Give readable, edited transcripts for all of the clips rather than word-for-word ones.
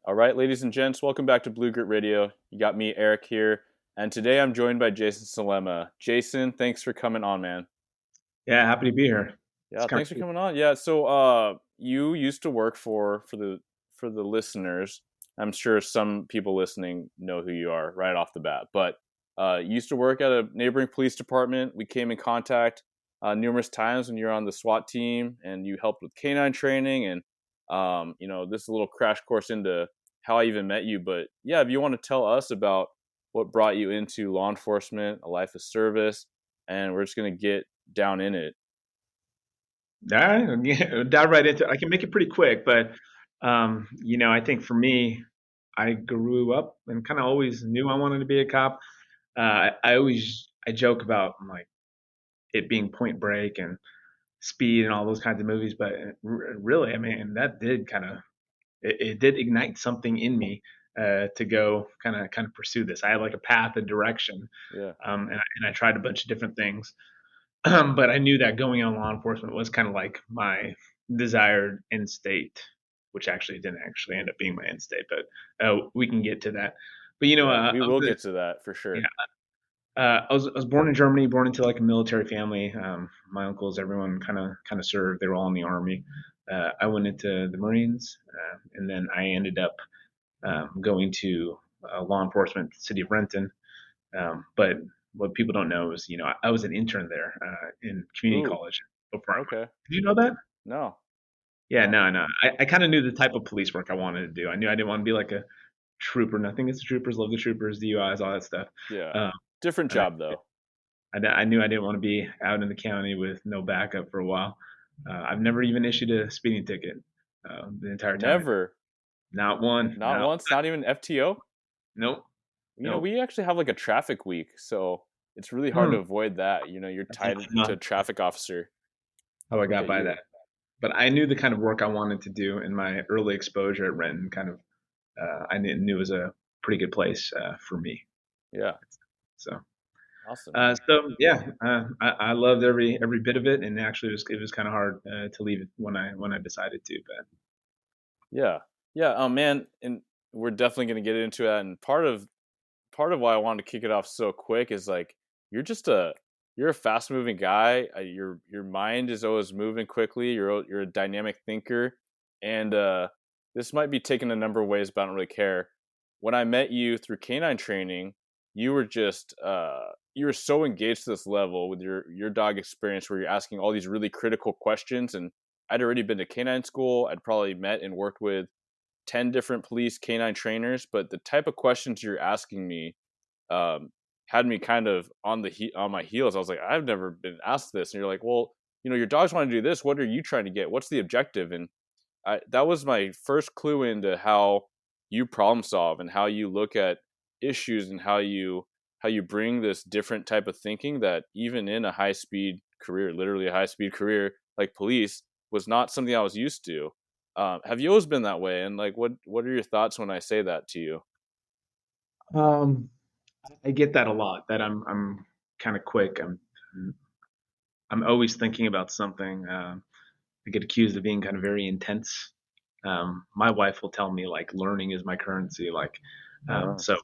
All right, ladies and gents, welcome back to Blue Grit Radio. You got me, Eric, here, and today I'm joined by Jason Solema. Jason, thanks for coming on, man. Yeah, happy to be here. It's Yeah, kind thanks of for cool. coming on. Yeah, so you used to work for the listeners. I'm sure some people listening know who you are right off the bat, but you used to work at a neighboring police department. We came in contact numerous times when you were on the SWAT team, and you helped with canine training, and this is a little crash course into how I even met you. But yeah, if you want to tell us about what brought you into law enforcement, a life of service, and we're just gonna get down in it. All right, yeah, dive right into it. I can make it pretty quick, but I think for me, I grew up and kind of always knew I wanted to be a cop. I joke about like it being Point Break and Speed and all those kinds of movies, but really, I mean, that did it did ignite something in me to go kind of pursue this. I had like a path, a direction, Yeah. and I tried a bunch of different things. But I knew that going on law enforcement was kind of like my desired end state, which actually didn't actually end up being my end state, but we can get to that. But Yeah, we of will the get to that for yeah, sure. I was born in Germany, born into like a military family. My uncles, everyone kind of served. They were all in the army. I went into the Marines, and then I ended up going to law enforcement, city of Renton. But what people don't know is, I was an intern there in community Ooh, college before I went. okay. Did you know that? No, Yeah, no. no, no. I kind of knew the type of police work I wanted to do. I knew I didn't want to be like a trooper. Nothing against the troopers, love the troopers, DUIs, all that stuff. Yeah. Um, Different and job though. I knew I didn't want to be out in the county with no backup for a while. I've never even issued a speeding ticket the entire time. Never. Not one. Not No. once, not even FTO. Nope. Nope. We actually have like a traffic week, so it's really hard Hmm. to avoid that. You're That's tied actually to not a traffic officer. how I Look got at by you. that. But I knew the kind of work I wanted to do in my early exposure at Renton. I knew it was a pretty good place for me. Yeah. So, Awesome. I loved every bit of it, and actually it was kind of hard to leave it when I decided to. But Yeah. Yeah. Oh man, and we're definitely gonna get into that. And part of why I wanted to kick it off so quick is like you're just a you're a fast moving guy. Your mind is always moving quickly. You're a dynamic thinker, and this might be taken a number of ways, but I don't really care. When I met you through canine training, you were just you were so engaged to this level with your dog experience, where you're asking all these really critical questions. And I'd already been to canine school. I'd probably met and worked with 10 different police canine trainers, but the type of questions you're asking me um, had me kind of on my heels. I was like, I've never been asked this, and you're like, well, your dogs want to do this. What are you trying to get? What's the objective? And that was my first clue into how you problem solve and how you look at issues, and how you bring this different type of thinking that even in a high speed career, literally a high speed career like police, was not something I was used to. Have you always been that way? And like, what are your thoughts when I say that to you? um, I get that a lot. That I'm kind of quick. I'm always thinking about something. I get accused of being kind of very intense. My wife will tell me like learning is my currency. Like, Oh, so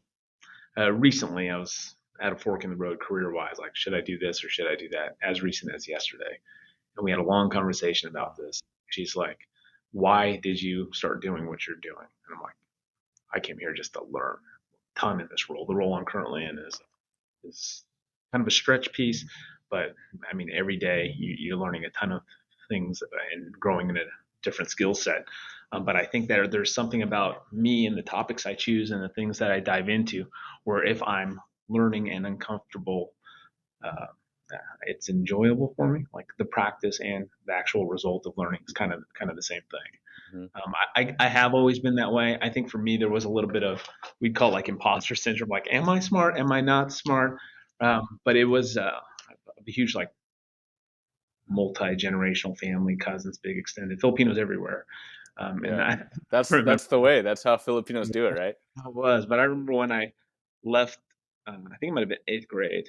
recently I was at a fork in the road career wise. Like, should I do this or should I do that? As recent as yesterday, and we had a long conversation about this. She's like, "Why did you start doing what you're doing?" And I'm like, "I came here just to learn a ton in this role. The role I'm currently in is kind of a stretch piece, but I mean, every day you're learning a ton of things and growing in a different skill set. But I think that there's something about me and the topics I choose and the things that I dive into, where if I'm learning and uncomfortable, uh, it's enjoyable for me. Like the practice and the actual result of learning is kind of the same thing. hmm. I have always been that way. I think for me there was a little bit of we'd call it like imposter syndrome. Like, am I smart? Am I not smart? But it was a huge like multi generational family, cousins, big extended Filipinos everywhere. And Yeah, I remember that's the way. That's how Filipinos do it, right? how it was, but I remember when I left. I think it might have been eighth grade.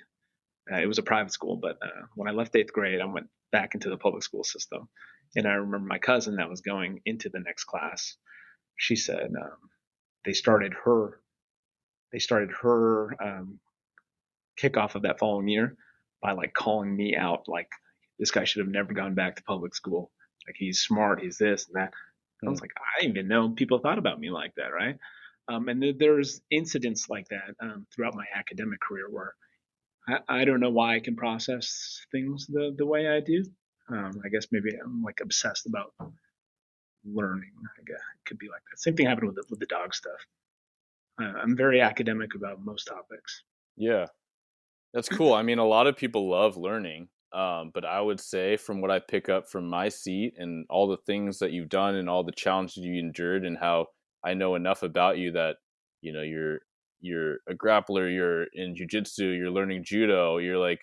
It was a private school, but when I left eighth grade, I went back into the public school system. And I remember my cousin that was going into the next class. She said, they started her kickoff of that following year by like calling me out, like this guy should have never gone back to public school. Like he's smart, he's this and that. I Hmm. was like, I didn't even know people thought about me like that, right? And there's incidents like that throughout my academic career where I don't know why I can process things the way I do. I guess maybe I'm like obsessed about learning. I guess it could be like that. Same thing happened with the dog stuff. I'm very academic about most topics. Yeah, that's cool. I mean, a lot of people love learning, but I would say from what I pick up from my seat and all the things that you've done and all the challenges you endured and how I know enough about you that you're a grappler, you're in jujitsu, you're learning judo, you're like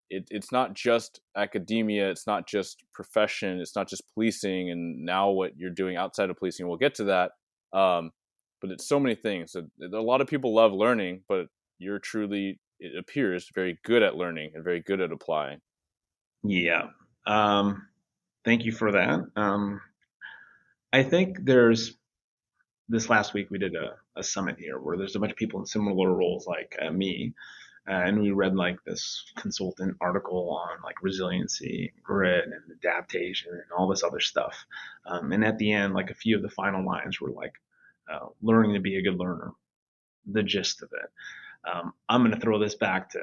it's not just academia, it's not just profession, it's not just policing, and now what you're doing outside of policing. We'll get to that, um, but it's so many things. A lot of people love learning, but you're truly, it appears, very good at learning and very good at applying. Yeah. Um, Thank you for that. I think there's this last week we did a summit here where there's a bunch of people in similar roles like me, and we read like this consultant article on like resiliency, grit, and adaptation, and all this other stuff. And at the end, like a few of the final lines were like, learning to be a good learner, the gist of it. I'm going to throw this back to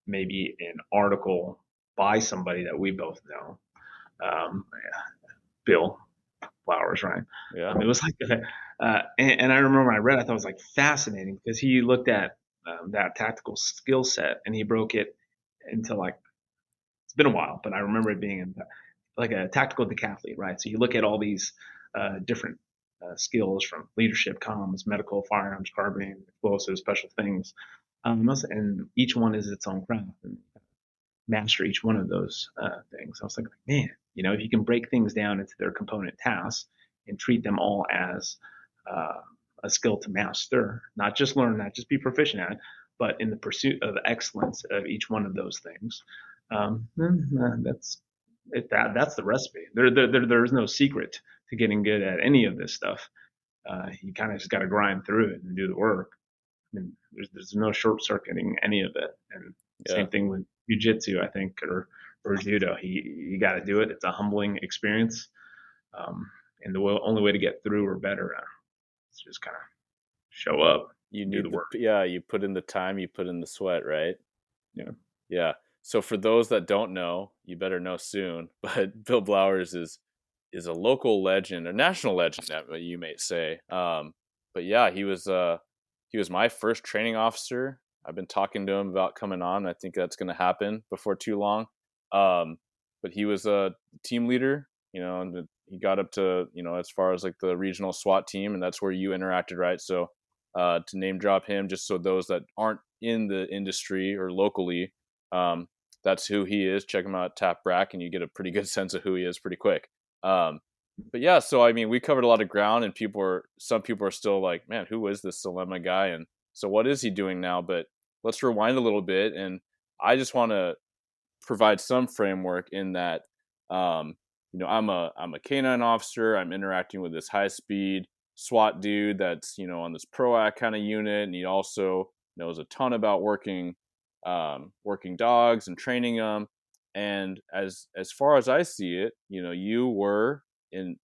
maybe an article by somebody that we both know, Bill Flowers, right? Yeah. It was like, and I remember when I read, I thought it was like fascinating because he looked at that tactical skill set and he broke it into like, it's been a while, but I remember it being in, like a tactical decathlete, right? So you look at all these different skills from leadership, comms, medical, firearms, carbine, explosives, special things, and each one is its own craft. And master each one of those things. I was like, man, if you can break things down into their component tasks and treat them all as uh, a skill to master, not just learn, not just be proficient at, but in the pursuit of excellence of each one of those things, that's that's the recipe. There's no secret to getting good at any of this stuff. You kind of just got to grind through it and do the work. I mean, there's no short circuiting any of it. And Yeah. same thing with jujitsu, I think, or judo. You got to do it. It's a humbling experience, and the only way to get through or better is just kind of show up You and do need the the, work. yeah, you put in the time, you put in the sweat, right? Yeah. Yeah. So for those that don't know, you better know soon. But Bill Blowers is a local legend, a national legend, that you may say. But yeah, he was my first training officer. I've been talking to him about coming on. I think that's going to happen before too long. Um, but he was a team leader, and he got up to as far as like the regional SWAT team, and that's where you interacted, right? So to name drop him, just so those that aren't in the industry or locally, um, that's who he is. Check him out at Tap Brack, and you get a pretty good sense of who he is pretty quick. Um, but yeah, so I mean, we covered a lot of ground, and some people are still like, man, who is this Solema guy? And so what is he doing now? But let's rewind a little bit, and I just want to provide some framework in that, um, I'm a canine officer. I'm interacting with this high speed SWAT dude that's on this PROAC kind of unit, and he also knows a ton about working dogs and training them. And as far as I see it, in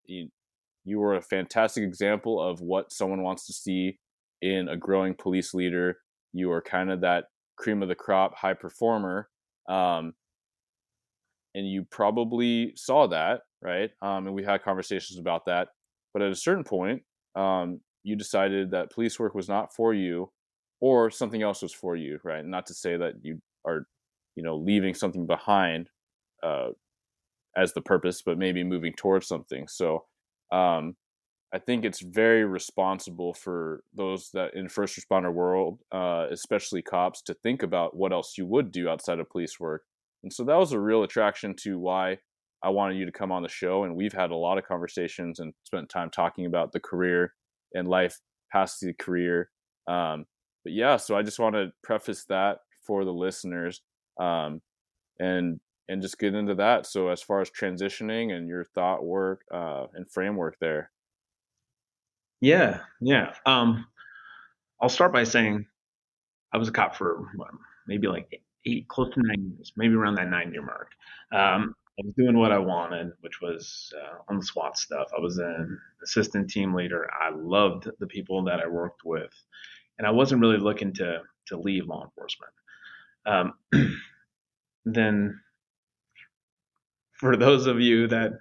you were a fantastic example of what someone wants to see in a growing police leader. You are kind of that cream of the crop high performer, um, and you probably saw that, right? And we had conversations about that. But at a certain point, you decided that police work was not for you, or something else was for you, right? Not to say that you are, leaving something behind uh, as the purpose, but maybe moving towards something. So, um, I think it's very responsible for those that in first responder world, especially cops, to think about what else you would do outside of police work. And so that was a real attraction to why I wanted you to come on the show. And we've had a lot of conversations and spent time talking about the career and life past the career. Um, but yeah, so I just want to preface that for the listeners, um, and just get into that. So as far as transitioning and your thought work and framework there. Yeah, yeah. I'll start by saying I was a cop for maybe like 8, close to 9 years, maybe around that 9 year mark. I was doing what I wanted, which was on the SWAT stuff. I was an assistant team leader. I loved the people that I worked with, and I wasn't really looking to leave law enforcement. Um, then, for those of you that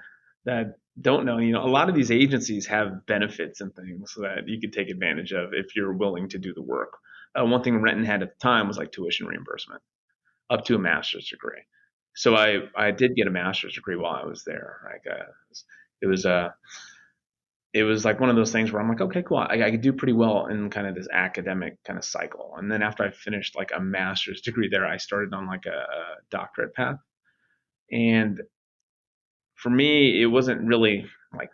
don't know, a lot of these agencies have benefits and things that you could take advantage of if you're willing to do the work. One thing Renton had at the time was like tuition reimbursement up to a master's degree. So I did get a master's degree while I was there. Like it was it was like one of those things where I'm like, okay, cool. I could do pretty well in kind of this academic kind of cycle. And then after I finished like a master's degree there, I started on like a doctorate path. And for me, it wasn't really like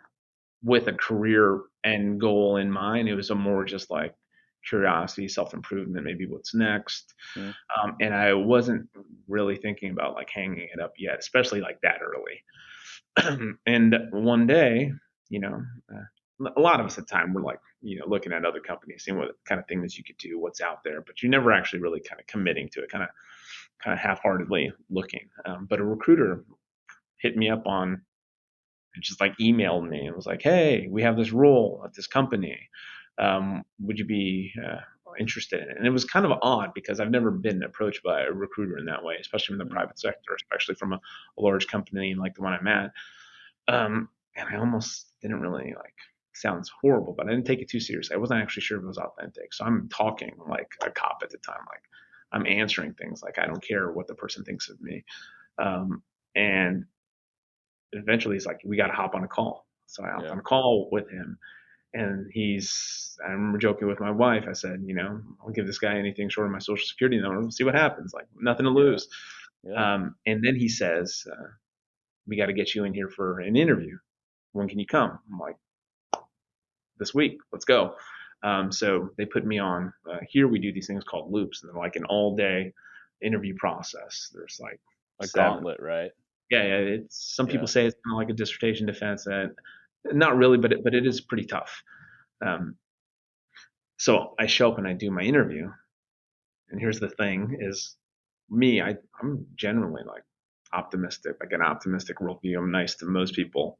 with a career end goal in mind. It was a more just like curiosity, self improvement, maybe what's next. Mm. And I wasn't really thinking about like hanging it up yet, especially like that early. And one day, you know, a lot of us at the time were like, looking at other companies, seeing what kind of things you could do, what's out there, but you're never actually really kind of committing to it, kind of half-heartedly looking. But a recruiter hit me up on, just like emailed me and was like, "Hey, we have this role at this company. Would you be interested in it?" And it was kind of odd because I've never been approached by a recruiter in that way, especially in the Mm. private sector, especially from a large company like the one I'm at. And I almost didn't really like. Sounds horrible, but I didn't take it too seriously. I wasn't actually sure if it was authentic. So I'm talking like a cop at the time, like I'm answering things like I don't care what the person thinks of me. And eventually he's like, we got to hop on a call. So I hopped Yeah. on a call with him, and I remember joking with my wife. I said, I'll give this guy anything short of my social security number. We'll see what happens. Like, nothing to Yeah. lose. Yeah. And then he says, we got to get you in here for an interview. When can you come? I'm like, this week. Let's go. So they put me on. Here we do these things called loops, and they're like an all day interview process. There's like A 7. gauntlet, right? Yeah, yeah. It's some people Yeah. say it's kind of like a dissertation defense, and not really, but it is pretty tough. Um, so I show up and I do my interview, and here's the thing: is me, I'm generally like optimistic, like an optimistic worldview. I'm nice to most people.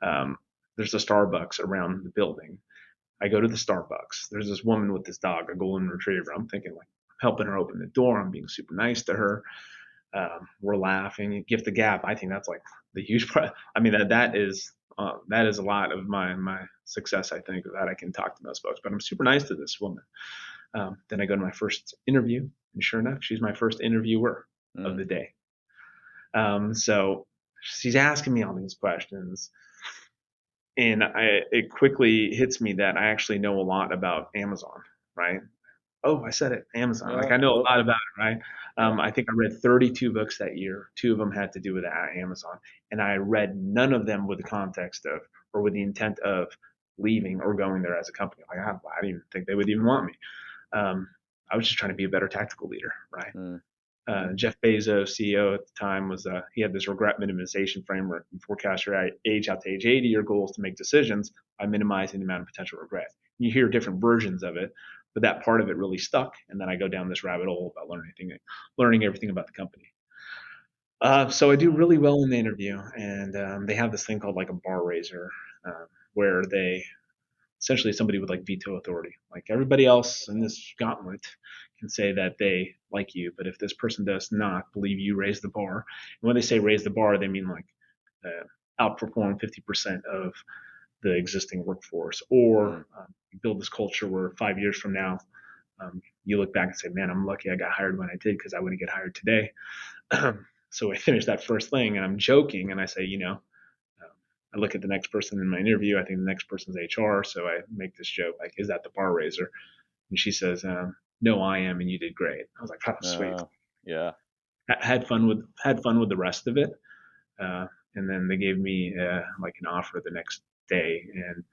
Um, there's a Starbucks around the building. I go to the Starbucks. There's this woman with this dog, a golden retriever. I'm thinking like helping her open the door. I'm being super nice to her. We're laughing. Gift the gap. I think that's like the huge part. I mean that is a lot of my success. I think that I can talk to most folks. But I'm super nice to this woman. Then I go to my first interview, and sure enough, she's my first interviewer of Mm. the day. So she's asking me all these questions, and it quickly hits me that I actually know a lot about Amazon, right? Oh, I said it, Amazon. Like Yeah. I know a Oh, lot about it, right? yeah. I think I read 32 books that year. 2 of them had to do with Amazon, and I read none of them with the context of or with the intent of leaving or going there as a company. Like I didn't even think they would even want me. Um, I was just trying to be a better tactical leader, right? Mm. Jeff Bezos, CEO at the time, was he had this regret minimization framework. You forecast your age out to age 80. Your goal is to make decisions by minimizing the amount of potential regret. You hear different versions of it, but that part of it really stuck. And then I go down this rabbit hole about learning everything about the company. So I do really well in the interview, and they have this thing called like a bar raiser, where they essentially somebody with like veto authority. Like everybody else in this gauntlet can say that they like you, but if this person does not believe you raise the bar, and when they say raise the bar, they mean like outperform 50% of the existing workforce, or Mm. build this culture where 5 years from now, you look back and say, "Man, I'm lucky I got hired when I did because I wouldn't get hired today." So I finish that first thing, and I'm joking, and I say, I look at the next person in my interview. I think the next person's HR, so I make this joke like, "Is that the bar raiser?" And she says, "No, I am, and you did great." I was like, "Oh, sweet." Yeah. Had fun with the rest of it, uh, and then they gave me like an offer the next day, and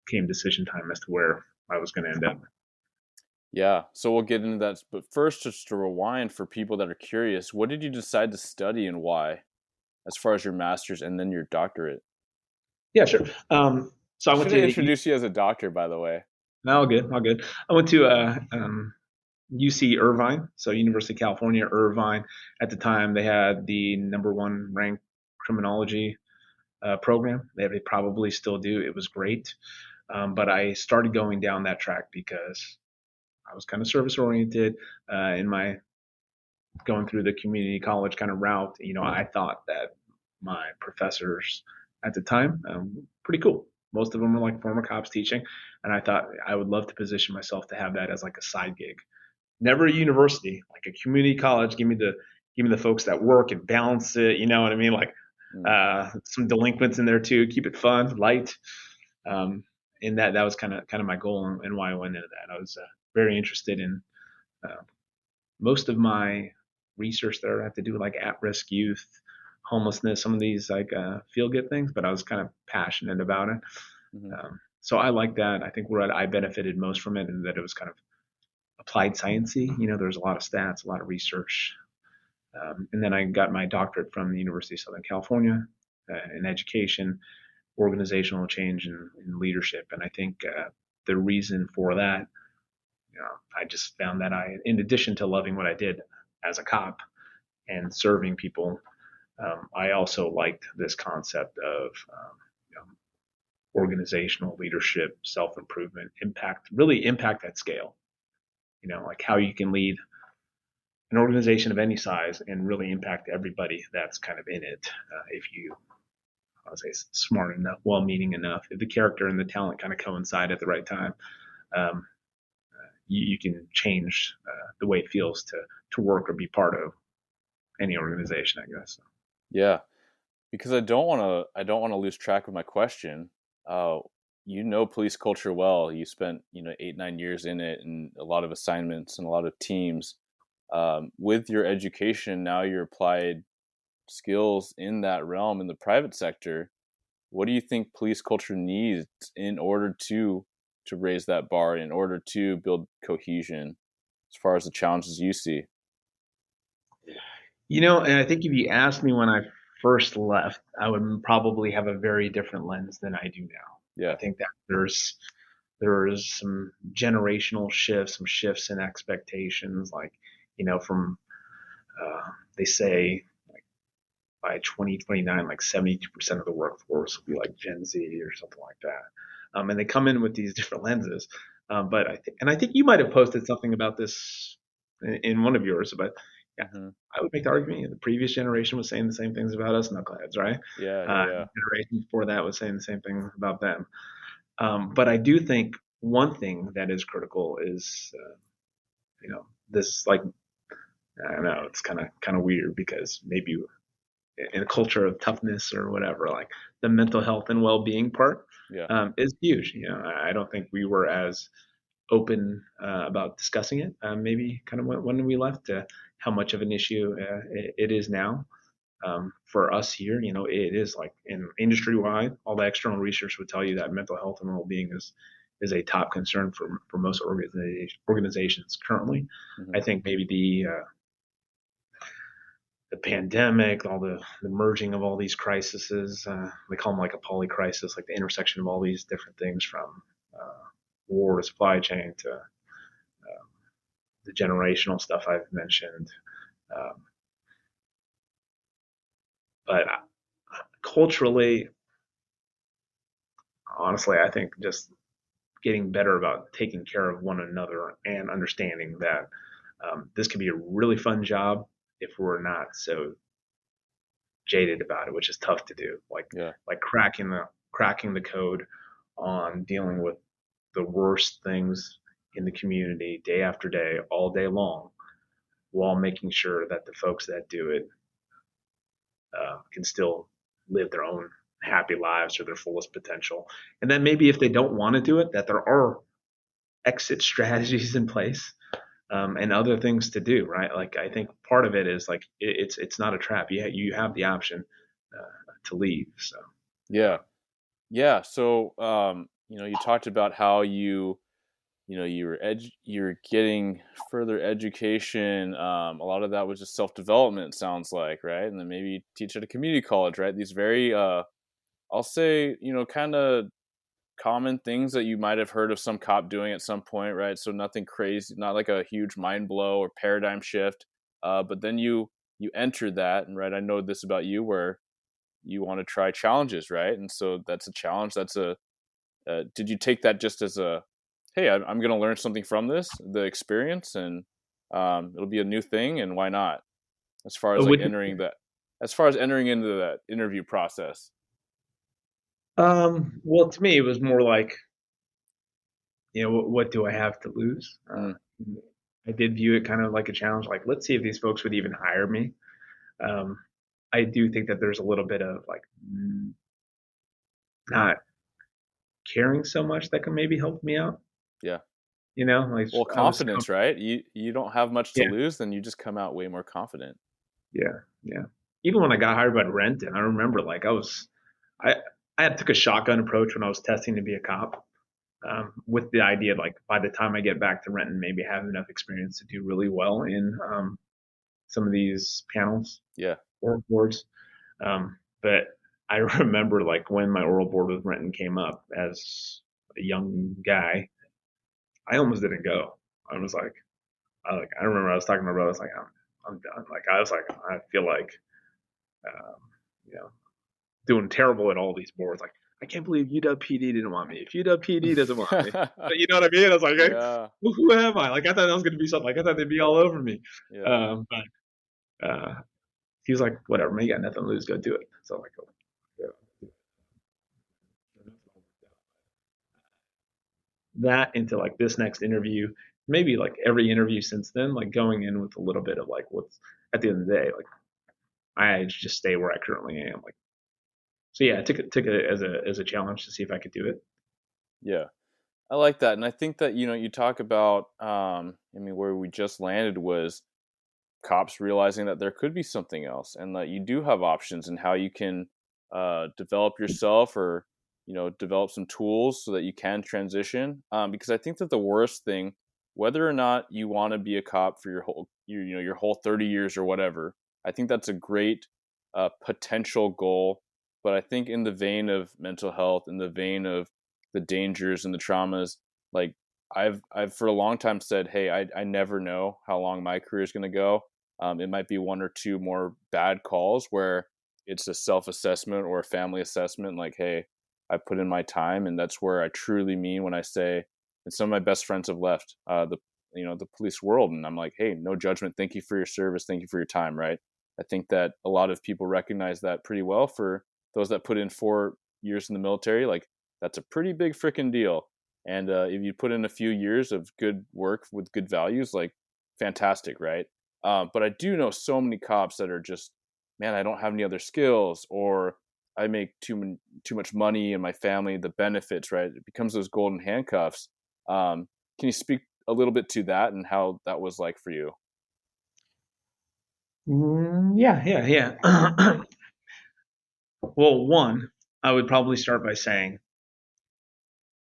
came decision time as to where I was going to end up. Yeah. So we'll get into that. But first, just to rewind for people that are curious, what did you decide to study and why, as far as your master's and then your doctorate? Yeah, sure. So I I went should have to introduced you as a doctor, by the way. all good, all good. I went to UC Irvine, so University of California, Irvine. At the time, they had the number one ranked criminology program. They probably still do. It was great. But I started going down that track because I was kind of service oriented in my going through the community college kind of route. I thought that my professors at the time pretty cool. Most of them were like former cops teaching, and I thought I would love to position myself to have that as like a side gig. Never a university, like a community college. Give me the folks that work and balance it. You know what I mean? Like Mm. some delinquents in there too. Keep it fun, light. Um, and that was kind of my goal and why I went into that. I was very interested in uh, most of my research there had to do with like at-risk youth, homelessness, some of these like feel good things, but I was kind of passionate about it. Hmm. So I like that. I think what I benefited most from it and that it was kind of applied sciencey. There's a lot of stats, a lot of research. And then I got my doctorate from the University of Southern California in education, organizational change, and leadership. And I think the reason for that, I just found that in addition to loving what I did as a cop and serving people, I also liked this concept of you know, organizational leadership, self improvement, really impact at scale. Like how you can lead an organization of any size and really impact everybody that's kind of in it. If you, I would say, smart enough, well-meaning enough, if the character and the talent kind of coincide at the right time, um, you can change the way it feels to work or be part of any organization, I guess. Yeah, because I don't want to lose track of my question. Uh, police culture well. You spent 8-9 years in it, and a lot of assignments and a lot of teams. With your education, now your applied skills in that realm in the private sector. What do you think police culture needs in order to raise that bar, in order to build cohesion, as far as the challenges you see? And I think if you asked me when I first left, I would probably have a very different lens than I do now. I Yeah. think that there's some generational shifts, some shifts in expectations, like from uh, they say like by 2029, like 72% of the workforce will be like Gen Z or something like that, and they come in with these different lenses. But I think you might have posted something about this in one of yours, but yeah, Hmm. I would make the argument the previous generation was saying the same things about us knuckleheads, right? Yeah. Yeah. Yeah. Generation before that was saying the same thing about them. But I do think one thing that is critical is, this like I don't know, it's kind of weird because maybe in a culture of toughness or whatever, like the mental health and well-being part Yeah. is huge. I don't think we were as open about discussing it. Maybe kind of when we left, how much of an issue it is now. For us here, it is like in industry wide, all the external research would tell you that mental health and well-being is a top concern for most organizations currently. Hmm. I think maybe the pandemic, all the merging of all these crises, they call them like a polycrisis, like the intersection of all these different things from war to supply chain to the generational stuff I've mentioned. Um, but culturally, honestly, I think just getting better about taking care of one another and understanding that this can be a really fun job if we're not so jaded about it, which is tough to do. Yeah. Like cracking the code on dealing with the worst things in the community day after day, all day long, while making sure that the folks that do it can still live their own happy lives or their fullest potential. And then maybe if they don't want to do it, that there are exit strategies in place and other things to do, right? Like I think part of it is like it's not a trap. You have the option to leave. So Yeah. Yeah. So, you talked about how you're getting further education. A lot of that was just self-development, sounds like, right? And then maybe you teach at a community college, right? These very, I'll say, kind of common things that you might have heard of some cop doing at some point, right? So nothing crazy, not like a huge mind blow or paradigm shift. But then you enter that, and right, I know this about you, where you want to try challenges, right? And so that's a challenge. That's a did you take that just as a, hey, I'm going to learn something from this, the experience, and it'll be a new thing, and why not? As far as like Which, entering that, as far as entering into that interview process. well, to me, it was more like, what do I have to lose? Mm, I did view it kind of like a challenge. Like, let's see if these folks would even hire me. Um, I do think that there's a little bit of like not caring so much that can maybe help me out. yeah. Like Well, I was, confidence, right? You don't have much to yeah, lose, then you just come out way more confident. yeah, yeah. Even when I got hired by Renton, I remember like I, I had took a shotgun approach when I was testing to be a cop, with the idea of like by the time I get back to Renton, maybe have enough experience to do really well in some of these panels Yeah. or boards. But I remember like when my oral board with Renton came up as a young guy, I almost didn't go. I was like, I remember I was talking to my brother. I was like, I'm done. Like I was like, I feel like, um, you know, doing terrible at all these boards. Like I can't believe UW PD didn't want me. If UW PD doesn't want me, you know what I mean? I was like, hey, Yeah. who am I? Like I thought that was going to be something. Like I thought they'd be all over me. Yeah. But he was like, whatever, man, you got nothing to lose, go do it. So I'm like, oh, yeah. That into like this next interview, maybe like every interview since then, like going in with a little bit of like what's at the end of the day, like I just stay where I currently am. Like so, yeah, I took it as a challenge to see if I could do it. Yeah. I like that. And I think that, you talk about, I mean, where we just landed was cops realizing that there could be something else, and that you do have options and how you can develop yourself, or develop some tools so that you can transition. Because I think that the worst thing, whether or not you want to be a cop for your whole 30 years or whatever, I think that's a great potential goal. But I think in the vein of mental health, in the vein of the dangers and the traumas, like I've for a long time said, hey, I never know how long my career is going to go. It might be one or two more bad calls where it's a self assessment or a family assessment, like, hey, I put in my time, and that's where I truly mean when I say, and some of my best friends have left the police world, and I'm like, hey, no judgment, thank you for your service, thank you for your time, right? I think that a lot of people recognize that pretty well. For those that put in 4 years in the military, like, that's a pretty big freaking deal. And if you put in a few years of good work with good values, like, fantastic, right? But I do know so many cops that are just, man, I don't have any other skills, or I make too much money, and my family, the benefits, right? It becomes those golden handcuffs. Can you speak a little bit to that and how that was like for you? Yeah, yeah, yeah. Well, one, I would probably start by saying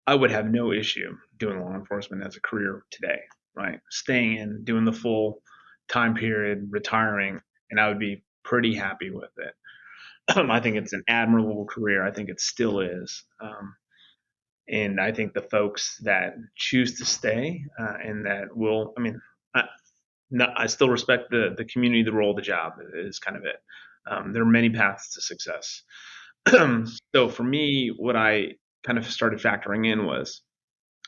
I would have no issue doing law enforcement as a career today, right? Staying in, doing the full time period, retiring, and I would be pretty happy with it. I think it's an admirable career. I think it still is. And I think the folks that choose to stay and that will, I mean, I, no, I still respect the community, the role, the job is kind of it. There are many paths to success. So for me, what I kind of started factoring in was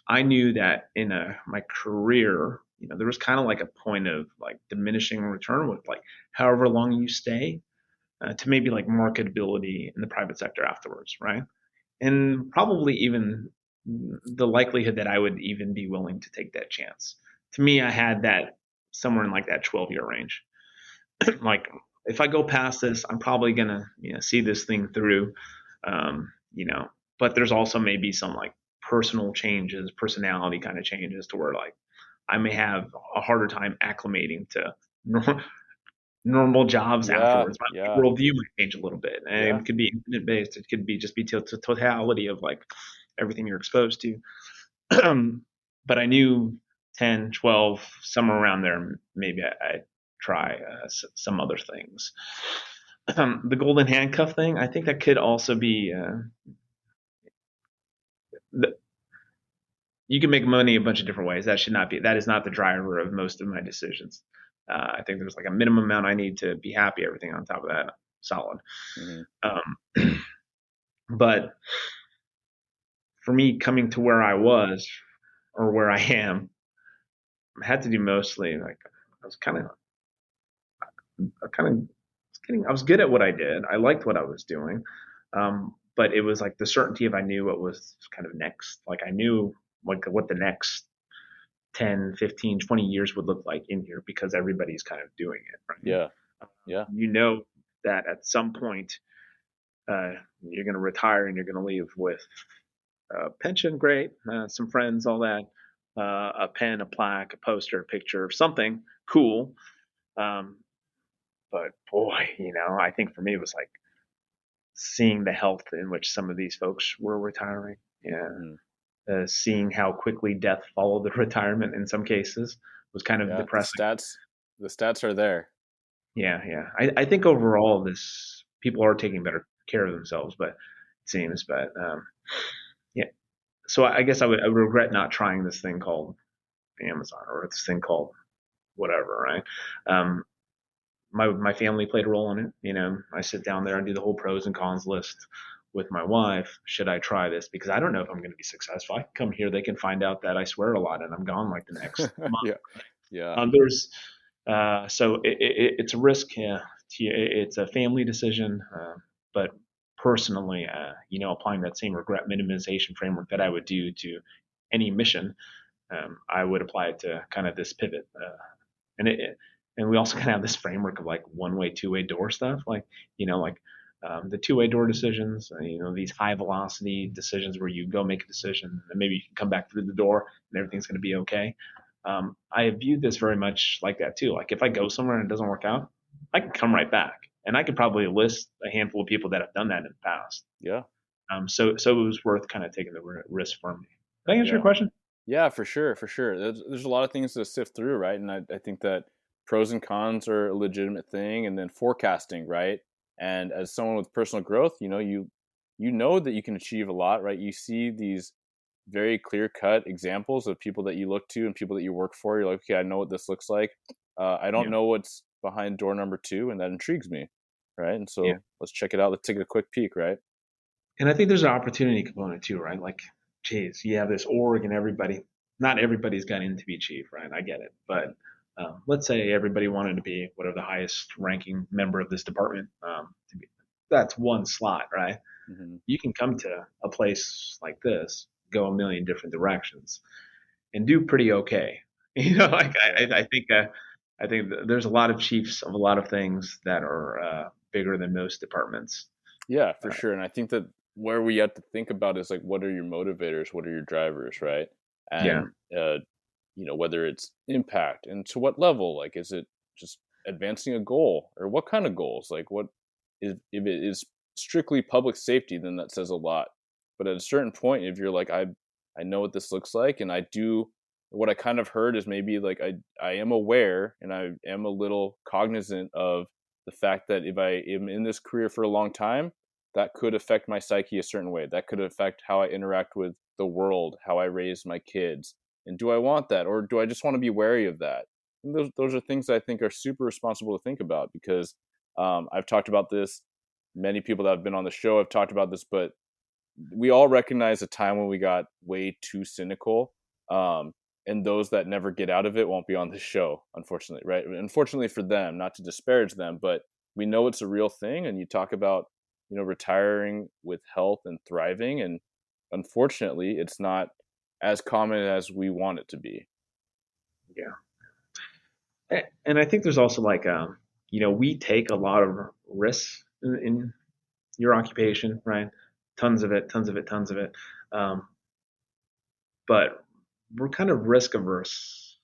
I knew that in my career, there was kind of like a point of like diminishing return with like however long you stay to maybe like marketability in the private sector afterwards, right? And probably even the likelihood that I would even be willing to take that chance. To me, I had that somewhere in like that 12-year range. Like if I go past this, I'm probably gonna see this thing through. Um, you know, but there's also maybe some like personal changes, personality kind of changes to where like I may have a harder time acclimating to normal jobs Yeah, afterwards. My yeah, worldview might change a little bit, and yeah. it could be infinite based. It could be just be to totality of like everything you're exposed to. But I knew 10, 12, somewhere around there, maybe I'd try some other things. The golden handcuff thing, I think that could also be the, you can make money a bunch of different ways. That is not the driver of most of my decisions. I think there's like a minimum amount I need to be happy. Everything on top of that, solid. Hmm. Um, but for me, coming to where I was or where I am, I had to do mostly like I was I was good at what I did. I liked what I was doing. But it was like the certainty of I knew what was kind of next. Like I knew like what the next 10, 15, 20 years would look like in here because everybody's kind of doing it, right? Yeah. Yeah. You know that at some point you're going to retire and you're going to leave with a pension, great, some friends, all that, a pen, a plaque, a poster, a picture, something cool. Um, but boy, I think for me it was like seeing the health in which some of these folks were retiring. Yeah. Hmm. Seeing how quickly death followed the retirement in some cases was kind of Yeah. depressing. The stats are there. Yeah, yeah. I think overall this people are taking better care of themselves, but it seems. But yeah. So I guess I would regret not trying this thing called Amazon or this thing called whatever, right? Um, my family played a role in it. I sit down there and do the whole pros and cons list with my wife. Should I try this? Because I don't know if I'm going to be successful. I can come here, they can find out that I swear a lot and I'm gone like the next month. Yeah. Yeah. There's so it's a risk. Yeah, it's a family decision, but personally, applying that same regret minimization framework that I would do to any mission, I would apply it to kind of this pivot. And and we also kind of have this framework of like one way, two-way door stuff, like the two-way door decisions, these high velocity decisions where you go make a decision and maybe you can come back through the door and everything's going to be okay. I viewed this very much like that too. Like if I go somewhere and it doesn't work out, I can come right back, and I could probably list a handful of people that have done that in the past. Yeah. So it was worth kind of taking the risk for me. Did I answer your Yeah. question? Yeah, for sure, for sure. There's a lot of things to sift through, right? And I think that pros and cons are a legitimate thing, and then forecasting, right? And as someone with personal growth, you know that you can achieve a lot, right? You see these very clear cut examples of people that you look to and people that you work for. You're like, okay, I know what this looks like. I don't Yeah, know what's behind door number two, and that intrigues me, right? And yeah. so let's check it out. Let's take a quick peek, right? And I think there's an opportunity component too, right? Like, geez, you have this org and not everybody's got in to be chief, right? I get it. But let's say everybody wanted to be whatever the highest ranking member of this department that's one slot, right? Hmm. You can come to a place like this, go a million different directions, and do pretty okay. Like Yeah. I think there's a lot of chiefs of a lot of things that are bigger than most departments. Yeah, for Uh, sure. And I think that where we have to think about is like, what are your motivators? What are your drivers, right? yeah, And whether it's impact and to what level. Like, is it just advancing a goal, or what kind of goals? Like, what is if it is strictly public safety, then that says a lot. But at a certain point, if you're like, I know what this looks like, and I do. What I kind of heard is maybe like I am aware and I am a little cognizant of the fact that if I am in this career for a long time, that could affect my psyche a certain way. That could affect how I interact with the world, how I raise my kids. And do I want that, or do I just want to be wary of that? And those are things that I think are super responsible to think about, because I've talked about this. Many people that have been on the show have talked about this, but we all recognize a time when we got way too cynical. And those that never get out of it won't be on the show, unfortunately, right? Unfortunately for them, not to disparage them, but we know it's a real thing. And you talk about, retiring with health and thriving. And unfortunately, it's not as common as we want it to be. yeah. And I think there's also like, we take a lot of risks in your occupation, right? Tons of it, tons of it, tons of it. Um, but we're kind of risk averse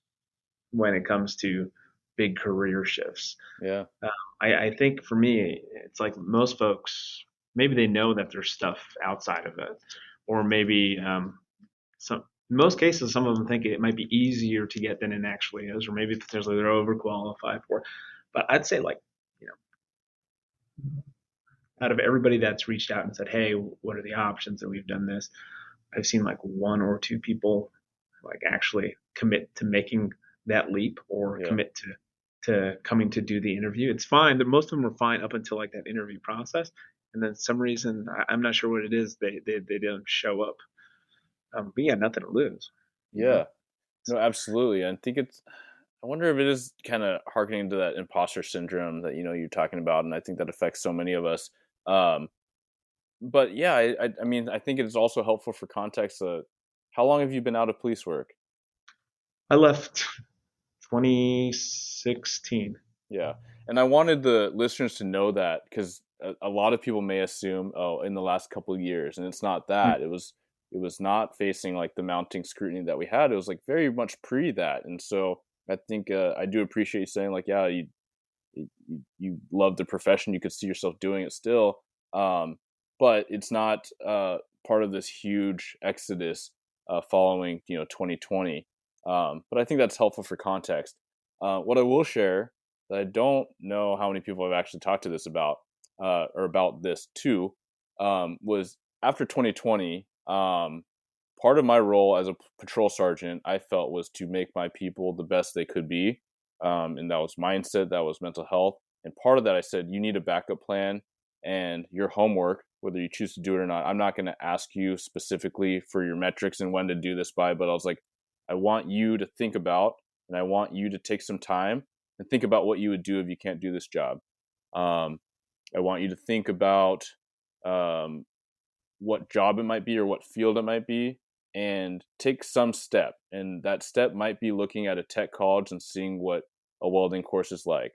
when it comes to big career shifts. Yeah. Uh, I think for me, it's like most folks, maybe they know that there's stuff outside of it, or maybe some. In most cases, some of them think it might be easier to get than it actually is, or maybe potentially they're overqualified for. But I'd say like, you know, out of everybody that's reached out and said, "Hey, what are the options?" and we've done this, I've seen like one or two people like actually commit to making that leap or Yeah. commit to coming to do the interview. It's fine. Most of them were fine up until like that interview process, and then some reason I'm not sure what it is. They didn't show up. But yeah, nothing to lose. You know. Yeah. No, absolutely. I think it's. I wonder if it is kind of harkening to that imposter syndrome that you're talking about, and I think that affects so many of us. Um, but yeah, I mean, I think it is also helpful for context. How long have you been out of police work? I left 2016. Yeah, and I wanted the listeners to know that because a lot of people may assume, oh, in the last couple of years, and it's not that. It was not facing like the mounting scrutiny that we had. It was like very much pre that, and so I think I do appreciate you saying like, yeah, you love the profession, you could see yourself doing it still, but it's not part of this huge exodus following 2020. But I think that's helpful for context. What I will share that I don't know how many people have actually talked to this about or about this too was after 2020. Part of my role as a patrol sergeant, I felt, was to make my people the best they could be, and that was mindset, that was mental health, and part of that I said you need a backup plan, and your homework, whether you choose to do it or not. I'm not going to ask you specifically for your metrics and when to do this by, but I was like, I want you to think about, and I want you to take some time and think about what you would do if you can't do this job. Um, I want you to think about um, what job it might be or what field it might be, and take some step. And that step might be looking at a tech college and seeing what a welding course is like.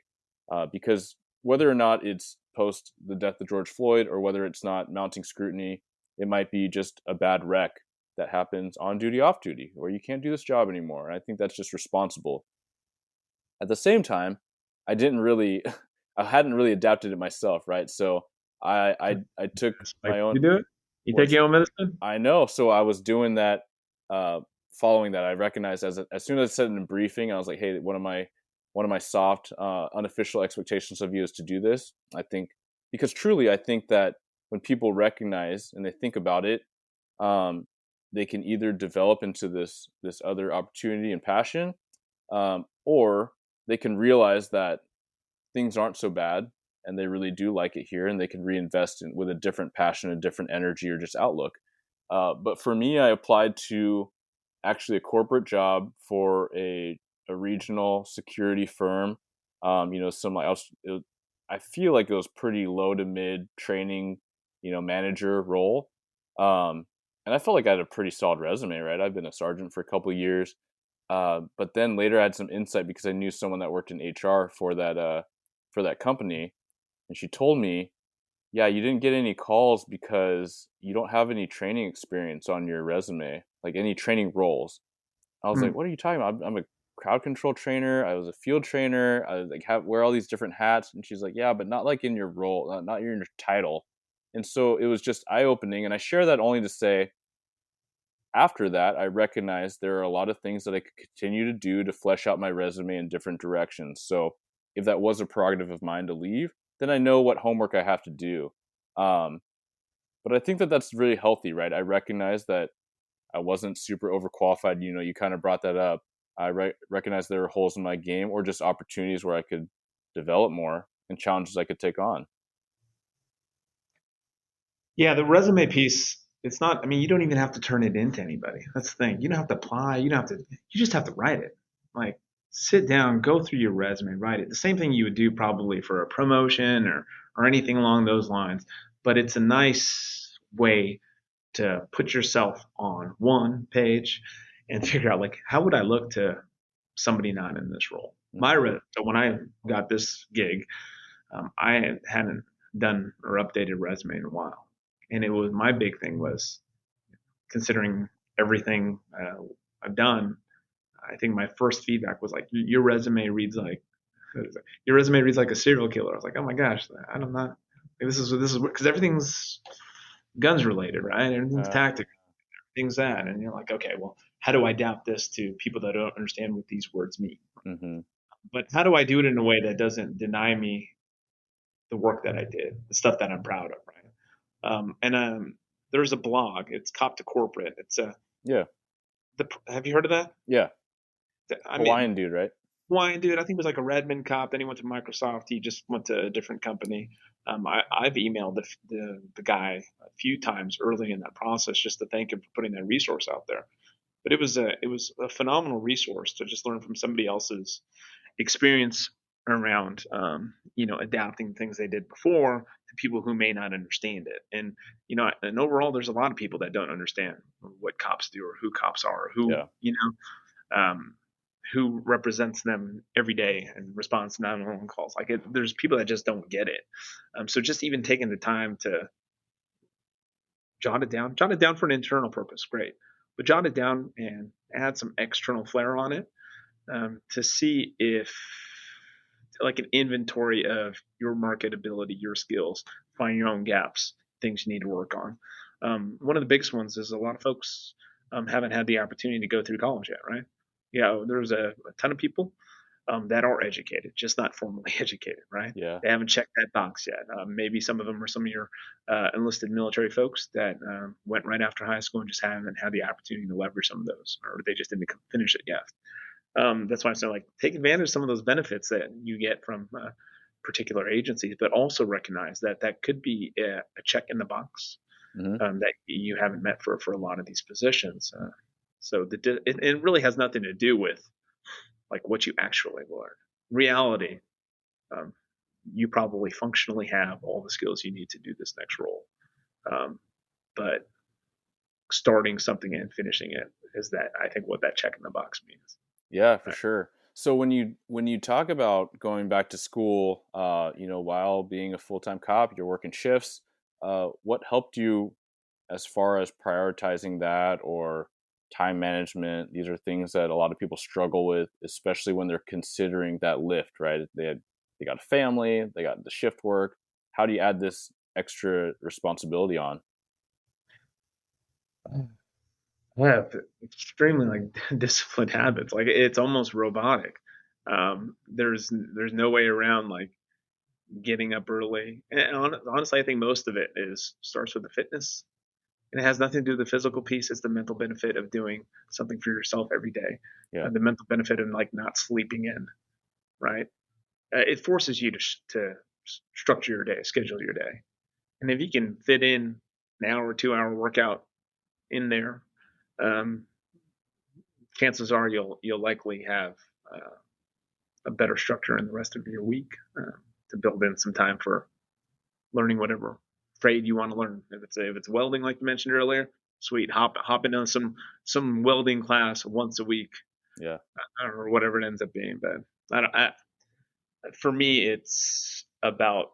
Because whether or not it's post the death of George Floyd or whether it's not mounting scrutiny, it might be just a bad wreck that happens on duty, off duty, or you can't do this job anymore. And I think that's just responsible. At the same time, I didn't really, I hadn't really adapted it myself, right? So I took Like my own. you do it? You take What's your own medicine? I know. So I was doing that. Following that, I recognized as soon as I said in a briefing, I was like, "Hey, one of my soft, unofficial expectations of you is to do this." I think because truly, I think that when people recognize and they think about it, um, they can either develop into this other opportunity and passion, or they can realize that things aren't so bad and they really do like it here, and they can reinvest in with a different passion, a different energy, or just outlook. But for me, I applied to actually a corporate job for a regional security firm. Some like I feel like it was pretty low to mid training, manager role. And I felt like I had a pretty solid resume, right? I've been a sergeant for a couple of years. But then later I had some insight because I knew someone that worked in HR for that company, and she told me, yeah, you didn't get any calls because you don't have any training experience on your resume, like any training roles. I was like, Hmm. what are you talking about? I'm a crowd control trainer. I was a field trainer. I like wear all these different hats. And she's like, yeah, but not like in your role, not in your title. And so it was just eye opening. And I share that only to say, after that, I recognized there are a lot of things that I could continue to do to flesh out my resume in different directions. So if that was a prerogative of mine to leave, then I know what homework I have to do. Um, but I think that that's really healthy, right? I recognize that I wasn't super overqualified. You kind of brought that up. I recognize there were holes in my game or just opportunities where I could develop more and challenges I could take on. Yeah, the resume piece, it's not, I mean, you don't even have to turn it into anybody. That's the thing. You don't have to apply. You don't have to, you just have to write it. Like, sit down, go through your resume, write it. The same thing you would do probably for a promotion or anything along those lines. But it's a nice way to put yourself on one page and figure out, like, how would I look to somebody not in this role? Hmm. So when I got this gig, I hadn't done or updated resume in a while, and it was my big thing was considering everything I've done. I think my first feedback was like, your resume reads like a serial killer. I was like, oh my gosh, I'm not. This is because everything's guns related, right? Everything's Uh, tactical, things that, and you're like, okay, well, how do I adapt this to people that don't understand what these words mean? hmm But how do I do it in a way that doesn't deny me the work that I did, the stuff that I'm proud of, right? And there's a blog. It's Cop to Corporate. It's Yeah. have you heard of that? Yeah. I mean, Hawaiian dude, right? why, dude? I think it was like a Redmond cop. Then he went to Microsoft. He just went to a different company. I've emailed the guy a few times early in that process just to thank him for putting that resource out there. But it was a phenomenal resource to just learn from somebody else's experience around adapting things they did before to people who may not understand it. And overall, there's a lot of people that don't understand what cops do or who cops are, or who Yeah. who represents them every day and responds to 911 calls. There's people that just don't get it. So just even taking the time to jot it down for an internal purpose, great, but jot it down and add some external flair on it, to see if, like, an inventory of your marketability, your skills, find your own gaps, things you need to work on. One of the biggest ones is a lot of folks haven't had the opportunity to go through college yet, right? Yeah, there's a ton of people that are educated, just not formally educated, right? Yeah. They haven't checked that box yet. Maybe some of them are some of your enlisted military folks that went right after high school and just haven't had the opportunity to leverage some of those, or they just didn't finish it yet. That's why I'm saying, like, take advantage of some of those benefits that you get from particular agencies, but also recognize that that could be a check in the box that you haven't met for a lot of these positions. So it really has nothing to do with like what you actually learn. Reality, um, you probably functionally have all the skills you need to do this next role, but starting something and finishing it is that, I think, what that check in the box means. Yeah, for sure. So when you talk about going back to school, while being a full-time cop, you're working shifts. What helped you as far as prioritizing that or time management? These are things that a lot of people struggle with, especially when they're considering that lift, right? They got a family, they got the shift work. How do you add this extra responsibility on? I have extremely, like, disciplined habits. Like, it's almost robotic. There's no way around, like, getting up early. And honestly, I think most of it is starts with the fitness, and it has nothing to do with the physical piece. It's the mental benefit of doing something for yourself every day. Yeah. The mental benefit of, like, not sleeping in, right? It forces you to structure your day, schedule your day, and if you can fit in an hour, 2 hour workout in there, um, chances are you'll likely have uh, a better structure in the rest of your week, to build in some time for learning whatever trade you want to learn. If it's welding, like you mentioned earlier, sweet, hop into some welding class once a week, Yeah. or whatever it ends up being. But for me, it's about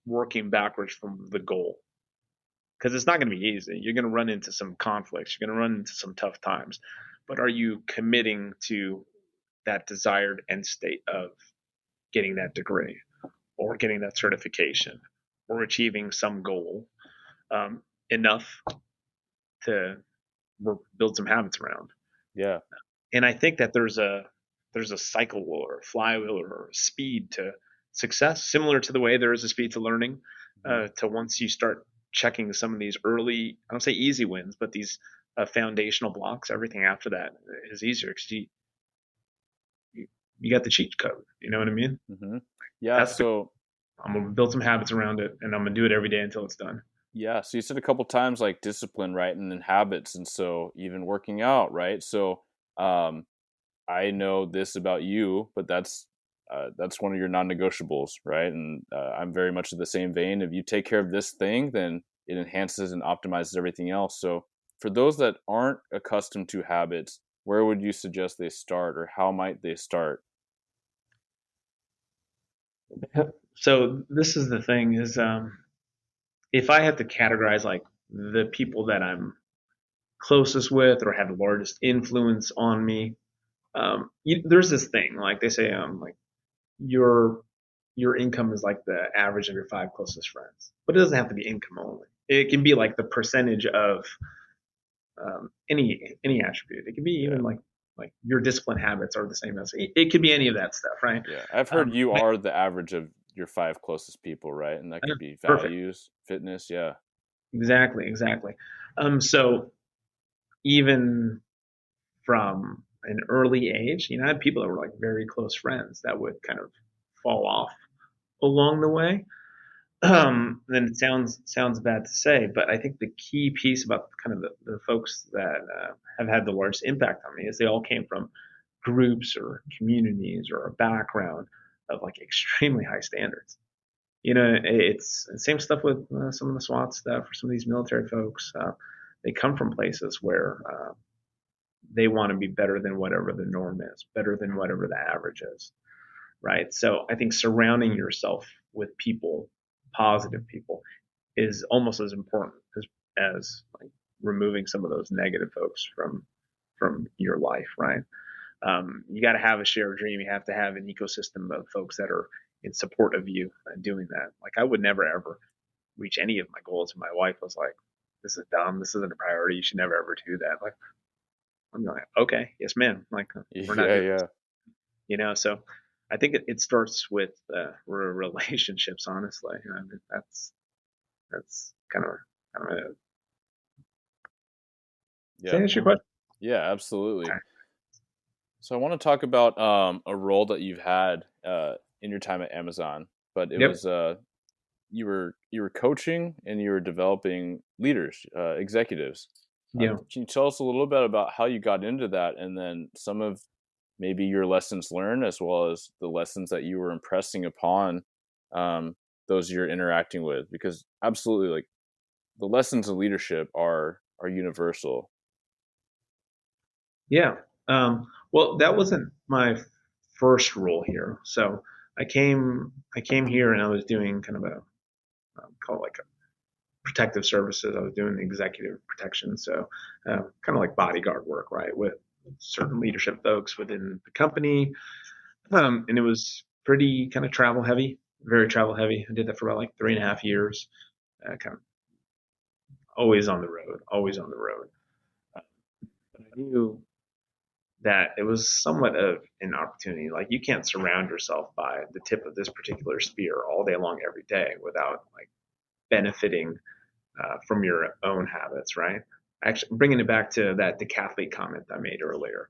working backwards from the goal, because it's not going to be easy. You're going to run into some conflicts. You're going to run into some tough times. But are you committing to that desired end state of getting that degree or getting that certification or achieving some goal, enough to build some habits around? Yeah. And I think that there's a cycle or a flywheel or a speed to success, similar to the way there is a speed to learning. To once you start checking some of these early, I don't say easy wins, but these foundational blocks, everything after that is easier because you got the cheat code. You know what I mean? Mm-hmm. Yeah. That's So I'm gonna build some habits around it, and I'm gonna do it every day until it's done. yeah, so you said a couple times like discipline, right, and then habits, and so even working out, right? So um, I know this about you, but that's one of your non-negotiables, right? And I'm very much in the same vein. If you take care of this thing, then it enhances and optimizes everything else. So for those that aren't accustomed to habits, where would you suggest they start, or how might they start? So this is the thing: is if I had to categorize, like, the people that I'm closest with or have the largest influence on me, there's this thing, like they say, like, your your income is like the average of your five closest friends, but it doesn't have to be income only. It can be like the percentage of any attribute. It could be Yeah, even like your discipline habits are the same as it could be any of that stuff, right? yeah. I've heard you But are the average of your five closest people, right? And that could be perfect. values, fitness. Yeah, Exactly. So even from an early age, I had people that were like very close friends that would kind of fall off along the way. And it sounds bad to say, but I think the key piece about kind of the folks that have had the largest impact on me is they all came from groups or communities or a background of like extremely high standards. It's the same stuff with some of the SWAT stuff or some of these military folks. They come from places where they want to be better than whatever the norm is, better than whatever the average is, right? So I think surrounding yourself with people, positive people, is almost as important as like removing some of those negative folks from your life, right? You got to have a shared dream. You have to have an ecosystem of folks that are in support of you and doing that. Like I would never ever reach any of my goals. And my wife was like, "This is dumb. This isn't a priority. You should never ever do that." Like I'm like, "Okay, yes, ma'am." Like we're not Yeah, doing this, yeah, So I think it starts with relationships. Honestly, I mean, that's kind of it. Does that yeah, answer your question? yeah, absolutely. So I want to talk about a role that you've had in your time at Amazon, but it Yep. was you were coaching and you were developing leaders, executives. Yeah. Can you tell us a little bit about how you got into that, and then some of maybe your lessons learned, as well as the lessons that you were impressing upon um, those you're interacting with? Because absolutely, like the lessons of leadership are universal. Yeah. Well, that wasn't my first role here. So I came here and I was doing kind of a call it like a protective services. I was doing the executive protection, so kind of like bodyguard work, right, with certain leadership folks within the company. And it was pretty kind of travel heavy, very travel heavy. I did that for about like 3.5 years, kind of always on the road, always on the road. Uh, but I knew that it was somewhat of an opportunity. Like you can't surround yourself by the tip of this particular spear all day long every day without like benefiting from your own habits, right? Actually, bringing it back to that decathlete comment I made earlier.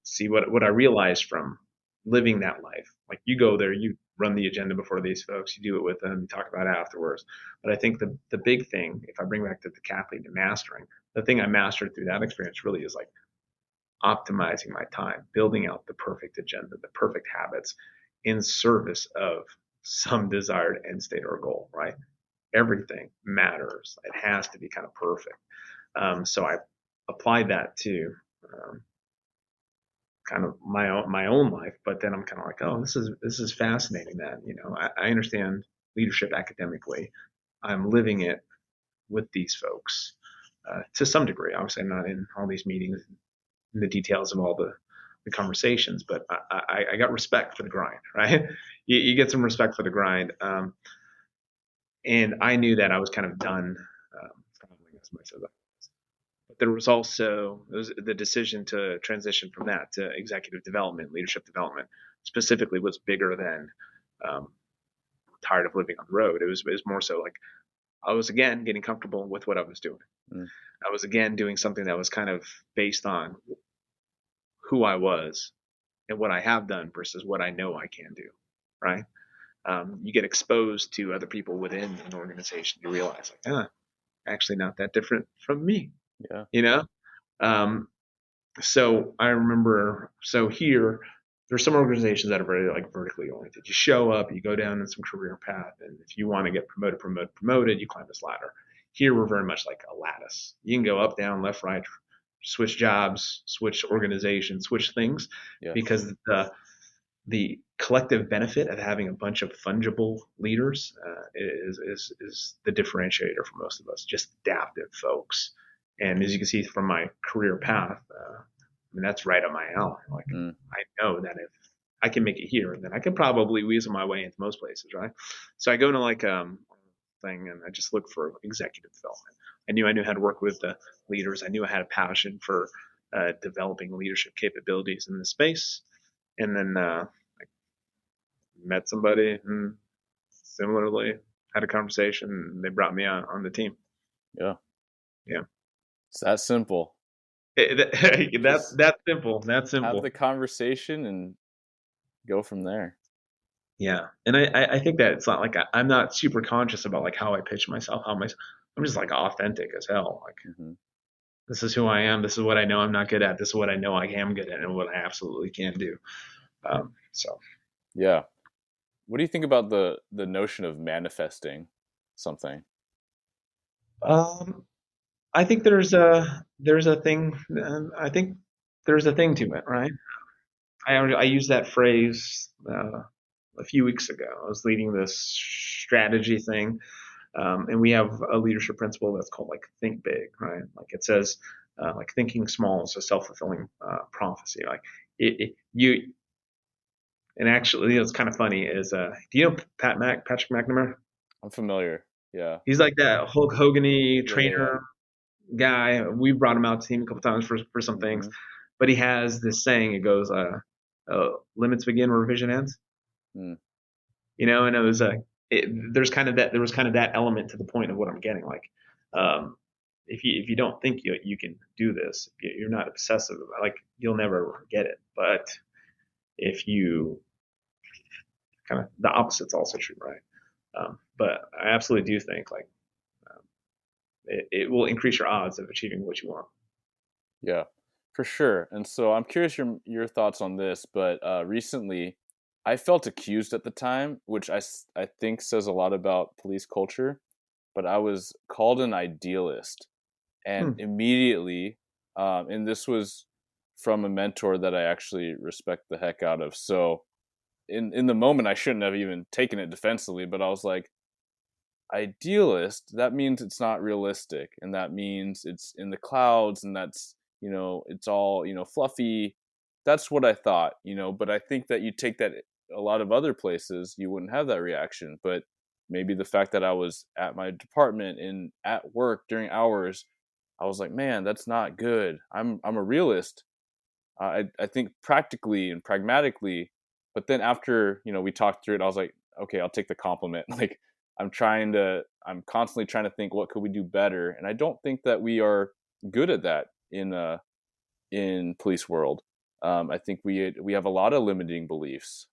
See what I realized from living that life. Like you go there, you run the agenda before these folks, you do it with them, you talk about it afterwards. But I think the big thing, if I bring back to the decathlete and mastering, the thing I mastered through that experience really is like optimizing my time, building out the perfect agenda, the perfect habits in service of some desired end state or goal, right? Everything matters. It has to be kind of perfect. So I applied that to kind of my own life, but then I'm kind of like, oh, this is fascinating. That I understand leadership academically. I'm living it with these folks to some degree. Obviously, I'm not in all these meetings, in the details of all the conversations, but I got respect for the grind, right? You get some respect for the grind, and I knew that I was kind of done traveling as much as but there was also the decision to transition from that to executive development, leadership development. Specifically, was bigger than um, tired of living on the road. It was more so like I was again getting comfortable with what I was doing. Mm, I was again doing something that was kind of based on who I was and what I have done versus what I know I can do. Right? You get exposed to other people within an organization. You realize like, actually not that different from me. yeah, You know, um, so I remember, so here, there's some organizations that are very like vertically oriented. You show up, you go down in some career path, and if you want to get promoted, you climb this ladder. Here, we're very much like a lattice. You can go up, down, left, right, switch jobs, switch organizations, switch things, yeah, because the collective benefit of having a bunch of fungible leaders is the differentiator for most of us. Just adaptive folks, and as you can see from my career path, I mean that's right up my alley. Like mm, I know that if I can make it here, then I can probably weasel my way into most places, right? So I go to like thing and I just look for executive development. I knew how to work with the leaders. I knew I had a passion for developing leadership capabilities in the space, and then met somebody and similarly had a conversation and they brought me on the team. Yeah. Yeah. It's that simple. That's Just that's simple. That's have simple. the conversation and go from there. Yeah, and I think that it's not like I'm not super conscious about like how I pitch myself, I'm just like authentic as hell. Like Hmm. this is who I am. This is what I know I'm not good at. This is what I know I am good at, and what I absolutely can do. So Yeah. What do you think about the notion of manifesting something? um, I think there's a thing. I think there's a thing to it, right? I used that phrase a few weeks ago. I was leading this strategy thing. And we have a leadership principle that's called like think big, right? Like it says, like thinking small is a self-fulfilling prophecy. Like you, and actually, it's kind of funny is, do you know Patrick McNamara? I'm familiar. Yeah. He's like that Hulk Hogan-y Yeah. Yeah. Yeah. trainer guy. We brought him out to team a couple times for some things, Hmm. but he has this saying. It goes, "Limits begin where vision ends." Mm. And it was there's kind of that there was kind of that element to the point of what I'm getting. Like, um, if you don't think you can do this, you're not obsessive about, like, you'll never get it. But if you kind of, the opposite's also true, right? But I absolutely do think like, um, it will increase your odds of achieving what you want. Yeah, for sure. And so I'm curious your thoughts on this, but recently I felt accused at the time, which I think says a lot about police culture, but I was called an idealist. And Hmm. immediately, and this was from a mentor that I actually respect the heck out of. So in the moment, I shouldn't have even taken it defensively, but I was like, idealist, that means it's not realistic, and that means it's in the clouds, and that's, it's all, fluffy. That's what I thought, but I think that you take that a lot of other places, you wouldn't have that reaction. But maybe the fact that I was at my department and at work during hours, I was like, man, that's not good. I'm a realist. I think practically and pragmatically. But then after, we talked through it, I was like, okay, I'll take the compliment. Like, I'm constantly trying to think, what could we do better? And I don't think that we are good at that in police world. I think we have a lot of limiting beliefs.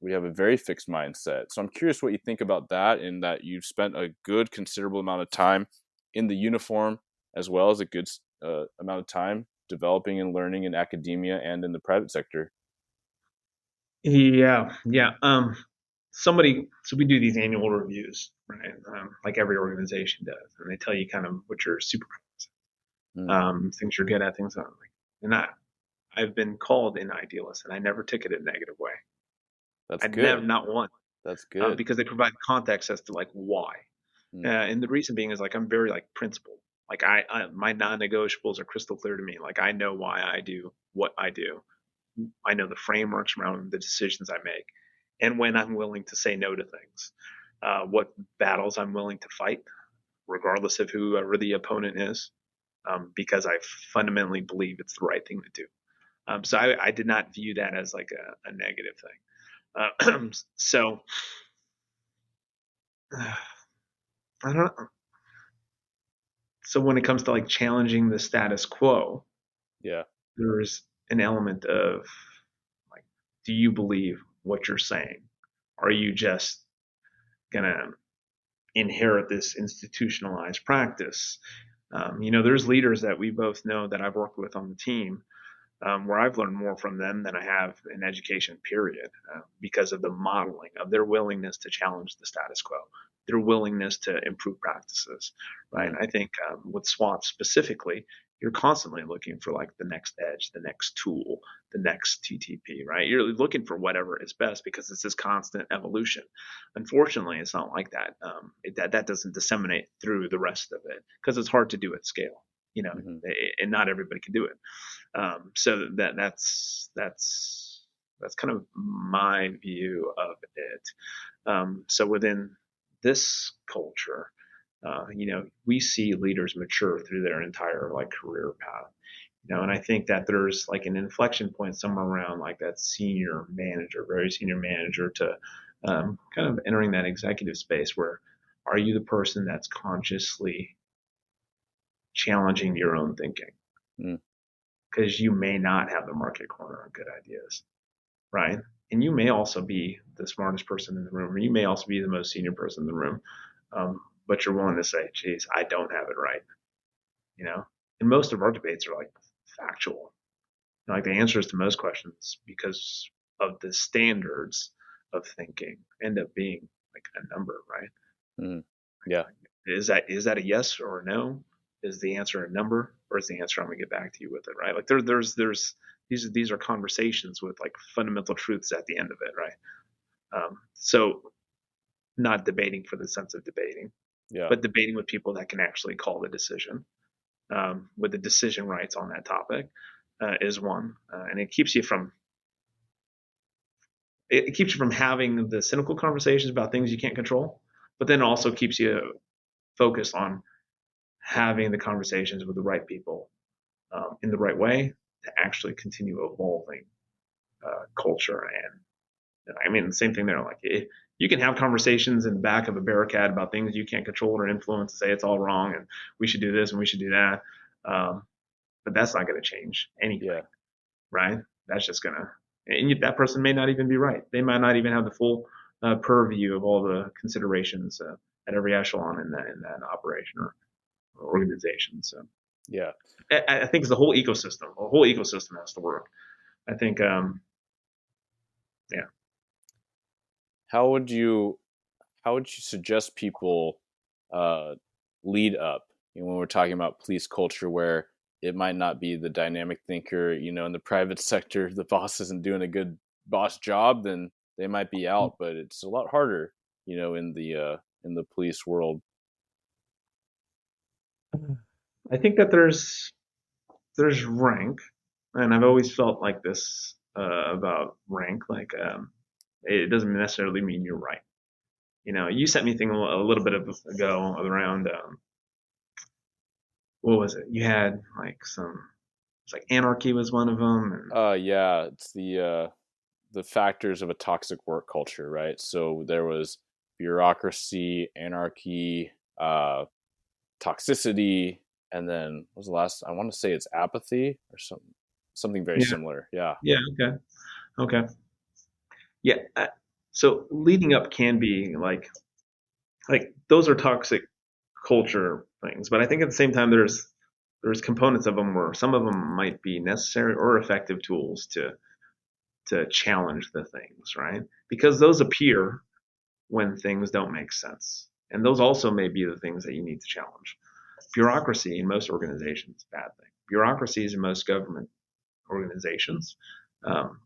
We have a very fixed mindset. So I'm curious what you think about that, and that you've spent a good considerable amount of time in the uniform, as well as a good amount of time developing and learning in academia and in the private sector. Yeah, yeah. So we do these annual reviews, right? Like every organization does, and they tell you kind of what your superpowers, Mm, things you're good at, things that like. And I've been called an idealist, and I never took it in a negative way. that's I never, good. not one, That's good. because they provide context as to like why. Mm, And the reason being is like I'm very like principled. Like my non-negotiables are crystal clear to me. Like I know why I do what I do. I know the frameworks around the decisions I make, and when I'm willing to say no to things, what battles I'm willing to fight, regardless of whoever the opponent is, because I fundamentally believe it's the right thing to do. So I did not view that as like a negative thing. So I don't. So when it comes to like challenging the status quo, yeah. there's an element of like, do you believe what you're saying? Are you just gonna inherit this institutionalized practice? There's leaders that we both know that I've worked with on the team, where I've learned more from them than I have in education, period, because of the modeling of their willingness to challenge the status quo, their willingness to improve practices, right? Mm, And I think, with SWAT specifically, you're constantly looking for like the next edge, the next tool, the next TTP, right? You're looking for whatever is best because it's this constant evolution. Unfortunately, it's not like that. That doesn't disseminate through the rest of it because it's hard to do at scale, hmm. and not everybody can do it. So that's kind of my view of it. So within this culture, we see leaders mature through their entire like career path. And I think that there's like an inflection point somewhere around like that senior manager, very senior manager, to kind of entering that executive space where are you the person that's consciously challenging your own thinking, Mm. because you may not have the market corner on good ideas, right? And you may also be the smartest person in the room, or you may also be the most senior person in the room, but you're willing to say, "Geez, I don't have it right," you know. And most of our debates are like factual, like the answers to most questions, because of the standards of thinking, end up being like a number, right? Mm. Yeah. Is that a yes or a no? Is the answer a number, or is the answer I'm gonna get back to you with it, right? Like there's these are conversations with like fundamental truths at the end of it, right? So not debating for the sense of debating, Yeah. but debating with people that can actually call the decision, with the decision rights on that topic, is one, and it keeps you from having the cynical conversations about things you can't control, but then also keeps you focused on having the conversations with the right people, in the right way, to actually continue evolving culture. And I mean, the same thing there. Like, you can have conversations in the back of a barricade about things you can't control or influence, and say it's all wrong and we should do this and we should do that. But that's not going to change Yeah. anything, right? That's just going to, and that person may not even be right. They might not even have the full purview of all the considerations at every echelon in that operation or organization. So Yeah. I think it's the whole ecosystem. The whole ecosystem has to work. I think, yeah. How would you suggest people uh, lead up? When we're talking about police culture, where it might not be the dynamic thinker, in the private sector, the boss isn't doing a good boss job, then they might be out. But it's a lot harder, in the police world. I think that there's rank, and I've always felt like this about rank. Like, it doesn't necessarily mean you're right. You sent me a thing a little bit ago around, what was it? You had like it's like anarchy was one of them. And Yeah, it's the factors of a toxic work culture, right? So there was bureaucracy, anarchy, toxicity, and then what was the last? I want to say it's apathy or something very yeah, similar. Yeah. yeah, okay, okay, yeah. So leading up can be like those are toxic culture things, but I think at the same time there's components of them where some of them might be necessary or effective tools to challenge the things, right? Because those appear when things don't make sense, and those also may be the things that you need to challenge. Bureaucracy in most organizations is a bad thing. Bureaucracies in most government organizations, um,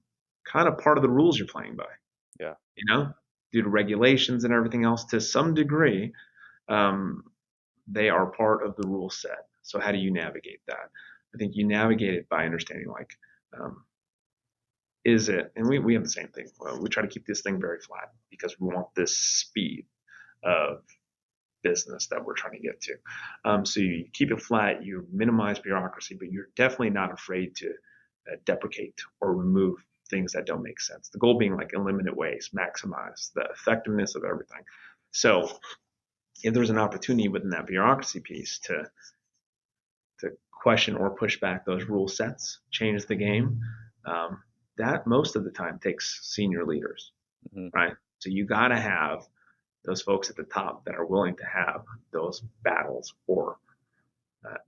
kind of part of the rules you're playing by, Yeah. due to regulations and everything else. To some degree, um, they are part of the rule set. So how do you navigate that? I think you navigate it by understanding, like, um, is it, and we have the same thing. Well, we try to keep this thing very flat because we want this speed of business that we're trying to get to. So you keep it flat, you minimize bureaucracy, but you're definitely not afraid to deprecate or remove things that don't make sense. The goal being like eliminate waste, maximize the effectiveness of everything. So if there's an opportunity within that bureaucracy piece to question or push back those rule sets, change the game, um, that most of the time takes senior leaders, Hmm. right? So you got to have those folks at the top that are willing to have those battles for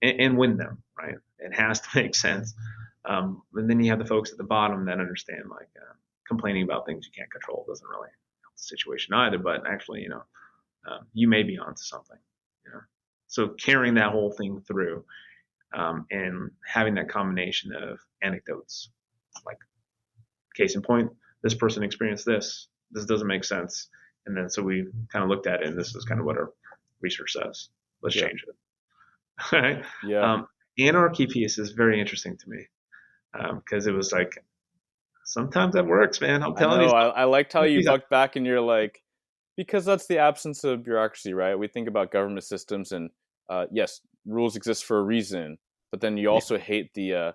and win them, right? It has to make sense. And then you have the folks at the bottom that understand, like, complaining about things you can't control doesn't really help the situation either. But actually, you may be onto something. You know, so carrying that whole thing through, and having that combination of anecdotes, like, case in point, this person experienced this. This doesn't make sense. And then so we kind of looked at it, and this is kind of what our research says. Let's Yeah. change it. All right. Yeah. Anarchy piece is very interesting to me, because it was like sometimes that works, man. I'm I telling know. you. I liked how you Yeah. bucked back and you're like, because that's the absence of bureaucracy, right? We think about government systems and yes, rules exist for a reason, but then you also hate the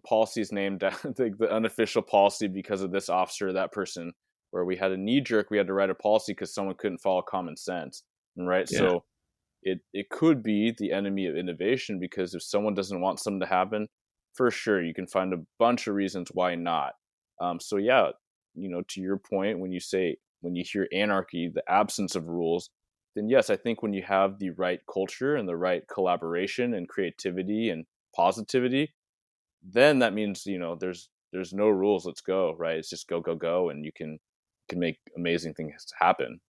policy is named the unofficial policy because of this officer or that person, where we had a knee jerk, we had to write a policy because someone couldn't follow common sense, right? Yeah. So it could be the enemy of innovation, because if someone doesn't want something to happen, for sure you can find a bunch of reasons why not. So yeah, to your point, when you hear anarchy, the absence of rules, then yes, I think when you have the right culture and the right collaboration and creativity and positivity, then that means there's no rules. Let's go, right? It's just go go go, and you can make amazing things happen.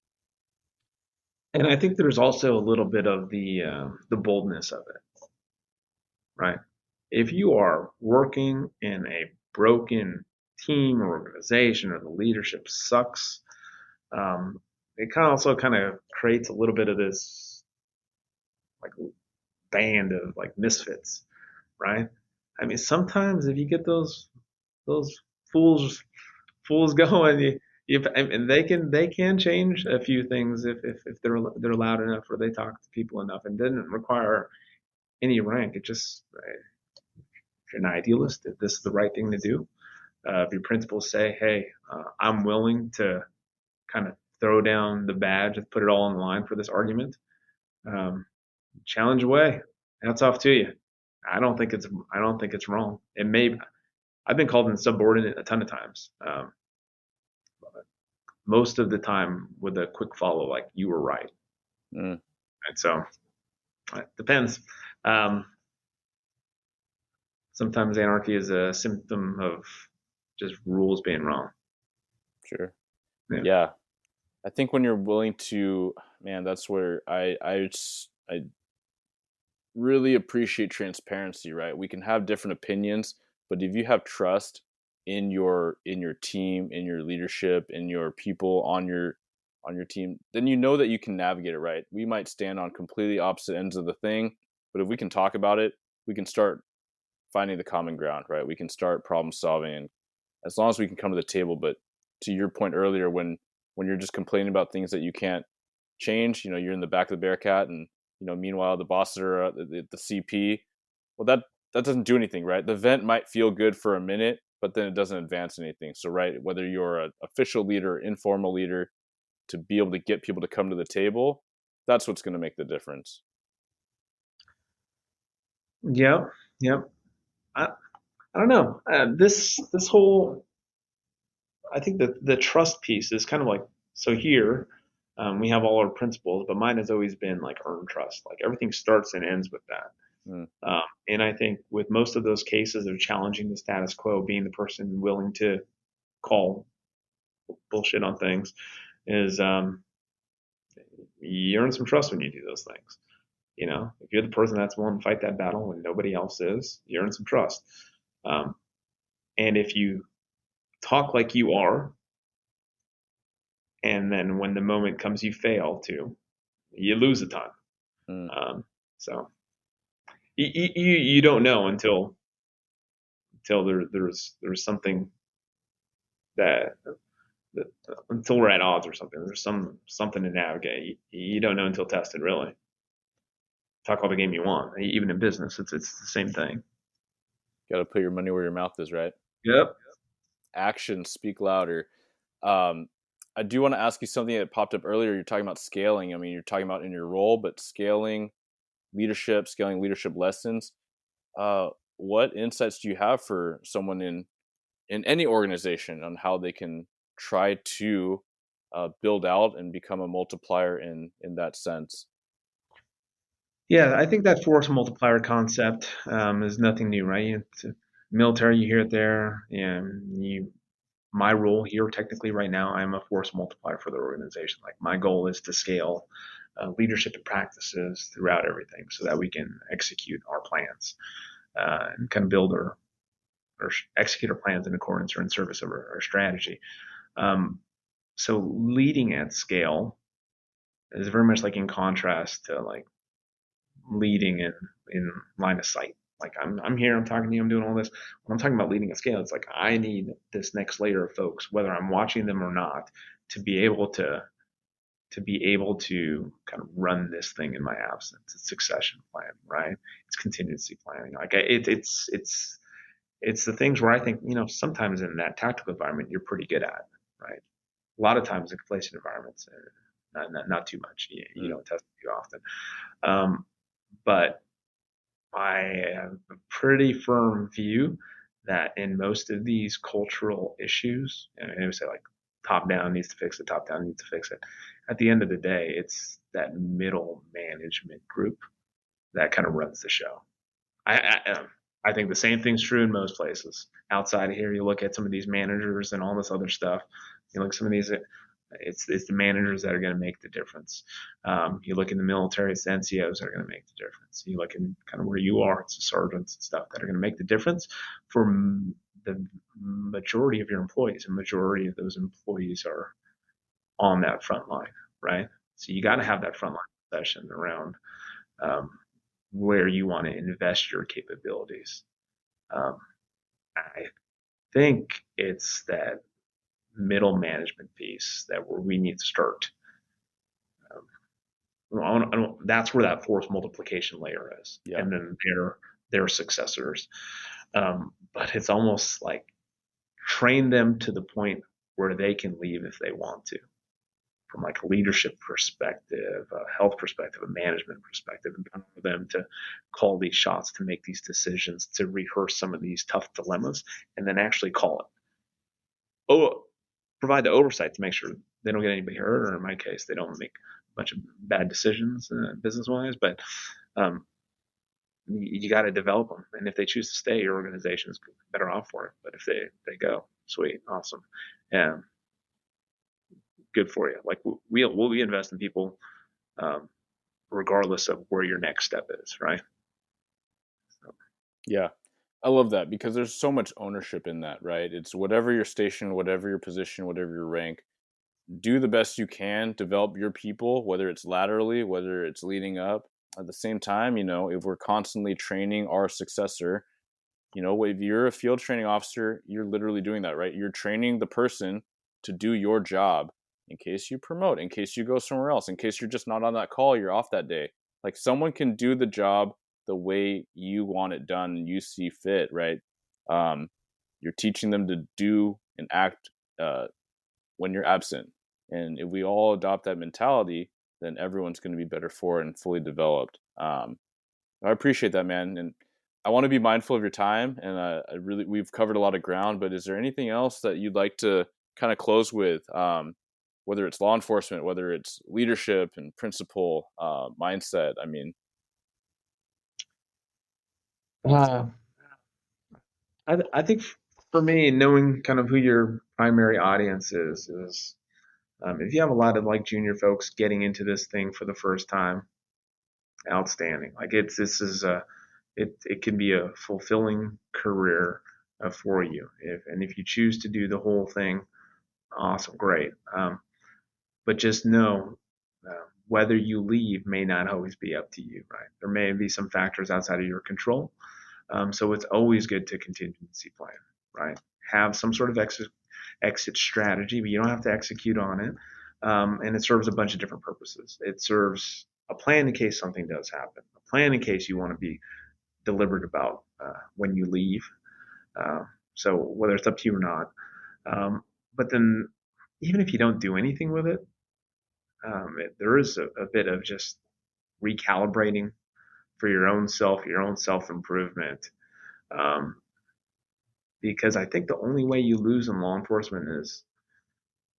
And I think there's also a little bit of the boldness of it, right? If you are working in a broken team or organization, or the leadership sucks, it kind of creates a little bit of this like band of like misfits, right? I mean, sometimes if you get those fools going, and they can change a few things if they're loud enough, or they talk to people enough, and didn't require any rank. It just, if you're an idealist, if this is the right thing to do, if your principals say, hey, I'm willing to kind of throw down the badge and put it all on the line for this argument, um, challenge away. Hats off to you. I don't think it's wrong. It may I've been called insubordinate a ton of times. Most of the time with a quick follow, like, you were right. Mm, And so it depends. Um, Sometimes anarchy is a symptom of just rules being wrong. sure. Yeah. Yeah, I think when you're willing to, man, that's where I really appreciate transparency, right? We can have different opinions, but if you have trust in your team, in your leadership, in your people on your team, then you know that you can navigate it, right? We might stand on completely opposite ends of the thing, but if we can talk about it, we can start finding the common ground, right? We can start problem solving, and as long as we can come to the table. But to your point earlier, when you're just complaining about things that you can't change, you're in the back of the Bearcat, and meanwhile the bosses are the CP. Well, that doesn't do anything, right? The vent might feel good for a minute, but then it doesn't advance anything. So, right, whether you're an official leader, informal leader, to be able to get people to come to the table, that's what's going to make the difference. Yep. Yep. I don't know. This whole, I think that the trust piece is kind of like, so here, we have all our principles, but mine has always been like earned trust. Like, everything starts and ends with that. Mm, And I think with most of those cases of challenging the status quo, being the person willing to call bullshit on things, is, you earn some trust when you do those things. If you're the person that's willing to fight that battle when nobody else is, you earn some trust. Um, and if you talk like you are, and then when the moment comes, you fail to, you lose a ton. mm. So you don't know until there's something that, that until we're at odds or something. There's something to navigate. You don't know until tested, really. Talk all the game you want, even in business. It's the same thing. Got to put your money where your mouth is, right? Yep. Actions speak louder. Um, I do want to ask you something that popped up earlier. You're talking about scaling. I mean, you're talking about in your role, but scaling leadership lessons. Uh, what insights do you have for someone in any organization on how they can try to build out and become a multiplier in that sense? Yeah, I think that force multiplier concept, is nothing new, right? Military, you hear it there. My role here, technically, right now, I'm a force multiplier for the organization. Like, my goal is to scale leadership and practices throughout everything, so that we can execute our plans, and kind of build or execute our plans in accordance or in service of our strategy. Um, so leading at scale is very much like in contrast to like leading in line of sight. Like, I'm here, I'm talking to you, I'm doing all this. When I'm talking about leading at scale, it's like I need this next layer of folks, whether I'm watching them or not, to be able to kind of run this thing in my absence. It's succession planning, right? It's contingency planning. Like, it's the things where I think, sometimes in that tactical environment you're pretty good at, right? A lot of times in complacent environments, not too much. You Mm. don't test too often. But I have a pretty firm view that in most of these cultural issues, and I would say like top down needs to fix it, top down needs to fix it. At the end of the day, it's that middle management group that kind of runs the show. I think the same thing's true in most places. Outside of here, you look at some of these managers and all this other stuff. You look at some of these, it's the managers that are going to make the difference. You look in the military, it's the NCOs that are going to make the difference. You look in kind of where you are, it's the sergeants and stuff that are going to make the difference for the majority of your employees. And majority of those employees are on that front line, right? So you got to have that front line session around um, where you want to invest your capabilities. Um, I think it's that middle management piece that where we need to start. That's where that force multiplication layer is, Yeah. and then their successors. But it's almost like train them to the point where they can leave if they want to, from like a leadership perspective, a health perspective, a management perspective, and for them to call these shots, to make these decisions, to rehearse some of these tough dilemmas, and then actually call it. Oh, provide the oversight to make sure they don't get anybody hurt, or in my case, they don't make a bunch of bad decisions business wise. But um, you got to develop them, and if they choose to stay, your organization is better off for it. But if they go, sweet, awesome, and good for you. Like we'll invest in people um, regardless of where your next step is, right? So, Yeah. I love that because there's so much ownership in that, right? It's whatever your station, whatever your position, whatever your rank, do the best you can, develop your people, whether it's laterally, whether it's leading up. At the same time, if we're constantly training our successor, if you're a field training officer, you're literally doing that, right? You're training the person to do your job in case you promote, in case you go somewhere else, in case you're just not on that call, you're off that day. Like someone can do the job the way you want it done and you see fit, right? Um, you're teaching them to do and act when you're absent. And if we all adopt that mentality, then everyone's going to be better for it and fully developed. I appreciate that, man. And I want to be mindful of your time. And we've covered a lot of ground, but is there anything else that you'd like to kind of close with? Whether it's law enforcement, whether it's leadership and principle, mindset. I mean, uh, I think for me, knowing kind of who your primary audience is if you have a lot of like junior folks getting into this thing for the first time, outstanding. Like it can be a fulfilling career for you. If you choose to do the whole thing, awesome, great. But just know whether you leave may not always be up to you, right? There may be some factors outside of your control. So it's always good to contingency plan, right? Have some sort of exit strategy, but you don't have to execute on it. And it serves a bunch of different purposes. It serves a plan in case something does happen, a plan in case you want to be deliberate about when you leave. Uh, so whether it's up to you or not. But then even if you don't do anything with it, there is a bit of just recalibrating for your own self improvement. Um, because I think the only way you lose in law enforcement is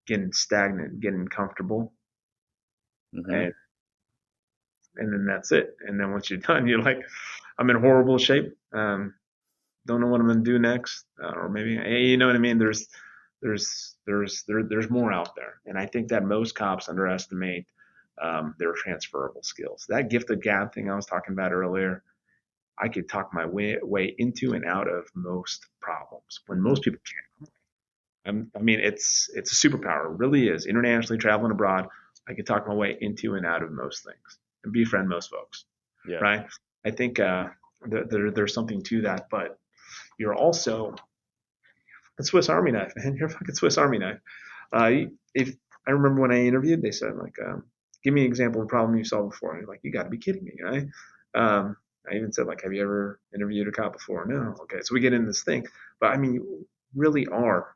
getting stagnant, getting comfortable, mm-hmm. and and then that's it. And then once you're done, you're like, I'm in horrible shape. Don't know what I'm gonna do next, or maybe you know what I mean. There's more out there, and I think that most cops underestimate their transferable skills. That gift of gab thing I was talking about earlier, I could talk my way into and out of most problems when Mm-hmm. most people can't. I mean, it's a superpower. It really is. Internationally traveling abroad, I could talk my way into and out of most things and befriend most folks. Yeah. Right? I think there's something to that, but you're also a Swiss Army knife, man. You're a fucking Swiss Army knife. If I remember when I interviewed, they said like, give me an example of a problem you solved before. And you're like, you got to be kidding me, right? I even said like, have you ever interviewed a cop before? No. Okay, so we get into this thing, but you really are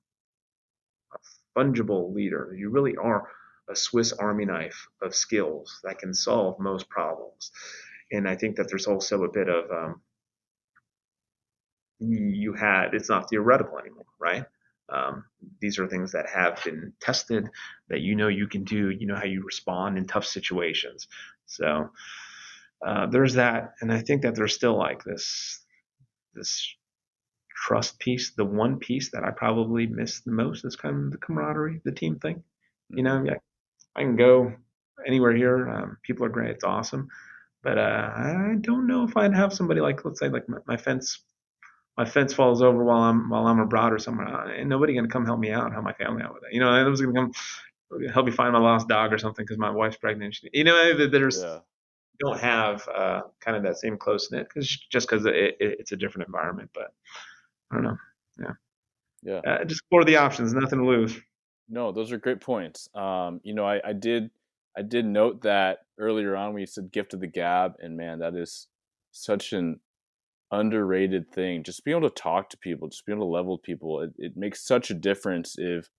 a fungible leader. You really are a Swiss Army knife of skills that can solve most problems. And I think that there's also a bit of it's not theoretical anymore, right? Um, these are things that have been tested that you can do, how you respond in tough situations. So there's that, and I think that there's still like this trust piece. The one piece that I probably miss the most is kind of the camaraderie, the team thing. Yeah, I can go anywhere here. People are great. It's awesome. But I don't know if I'd have somebody like, let's say, like my fence falls over while I'm abroad or somewhere. Ain't nobody gonna come help me out, help my family out with it. I was gonna come help me find my lost dog or something because my wife's pregnant. There's Yeah. don't have kind of that same close knit because it's a different environment. But I don't know. Yeah, Yeah. just explore the options. Nothing to lose. No, those are great points. I did note that earlier on when you said gift of the gab, and man, that is such an underrated thing. Just being able to talk to people, just being able to level with people, it makes such a difference. If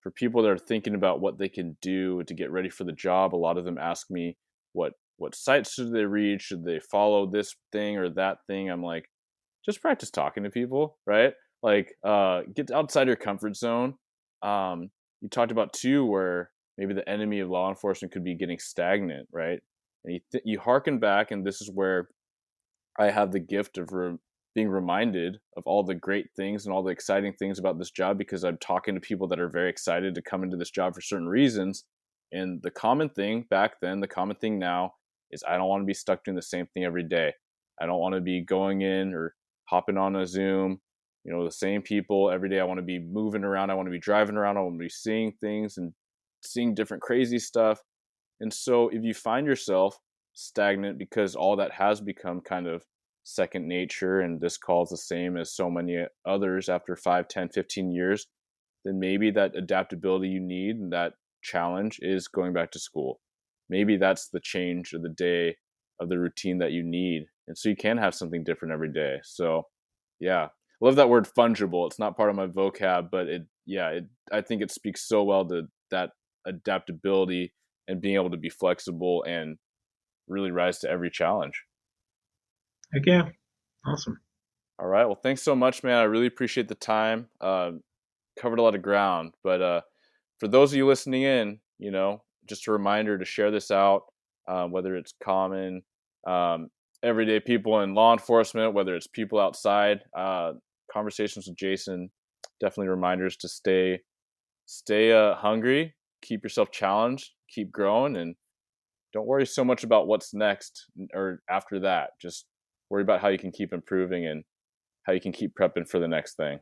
for people that are thinking about what they can do to get ready for the job, a lot of them ask me what sites should they read, should they follow this thing or that thing. I'm like, just practice talking to people, right? Like, get outside your comfort zone. You talked about too, where maybe the enemy of law enforcement could be getting stagnant, right? And you harken back, and this is where I have the gift of being reminded of all the great things and all the exciting things about this job because I'm talking to people that are very excited to come into this job for certain reasons. And the common thing back then, the common thing now is I don't want to be stuck doing the same thing every day. I don't want to be going in or hopping on a Zoom, the same people every day. I want to be moving around. I want to be driving around. I want to be seeing things and seeing different crazy stuff. And so if you find yourself stagnant because all that has become kind of second nature and this call is the same as so many others after 5, 10, 15 years, then maybe that adaptability you need and that challenge is going back to school. Maybe that's the change of the day of the routine that you need. And so you can have something different every day. So yeah, I love that word fungible. It's not part of my vocab, but I think it speaks so well to that adaptability and being able to be flexible and really rise to every challenge. Heck yeah, awesome. All right. Well, thanks so much, man. I really appreciate the time. Covered a lot of ground, but for those of you listening in, just a reminder to share this out, whether it's common, everyday people in law enforcement, whether it's people outside, conversations with Jason, definitely reminders to stay hungry, keep yourself challenged, keep growing, and don't worry so much about what's next or after that. Just worry about how you can keep improving and how you can keep prepping for the next thing.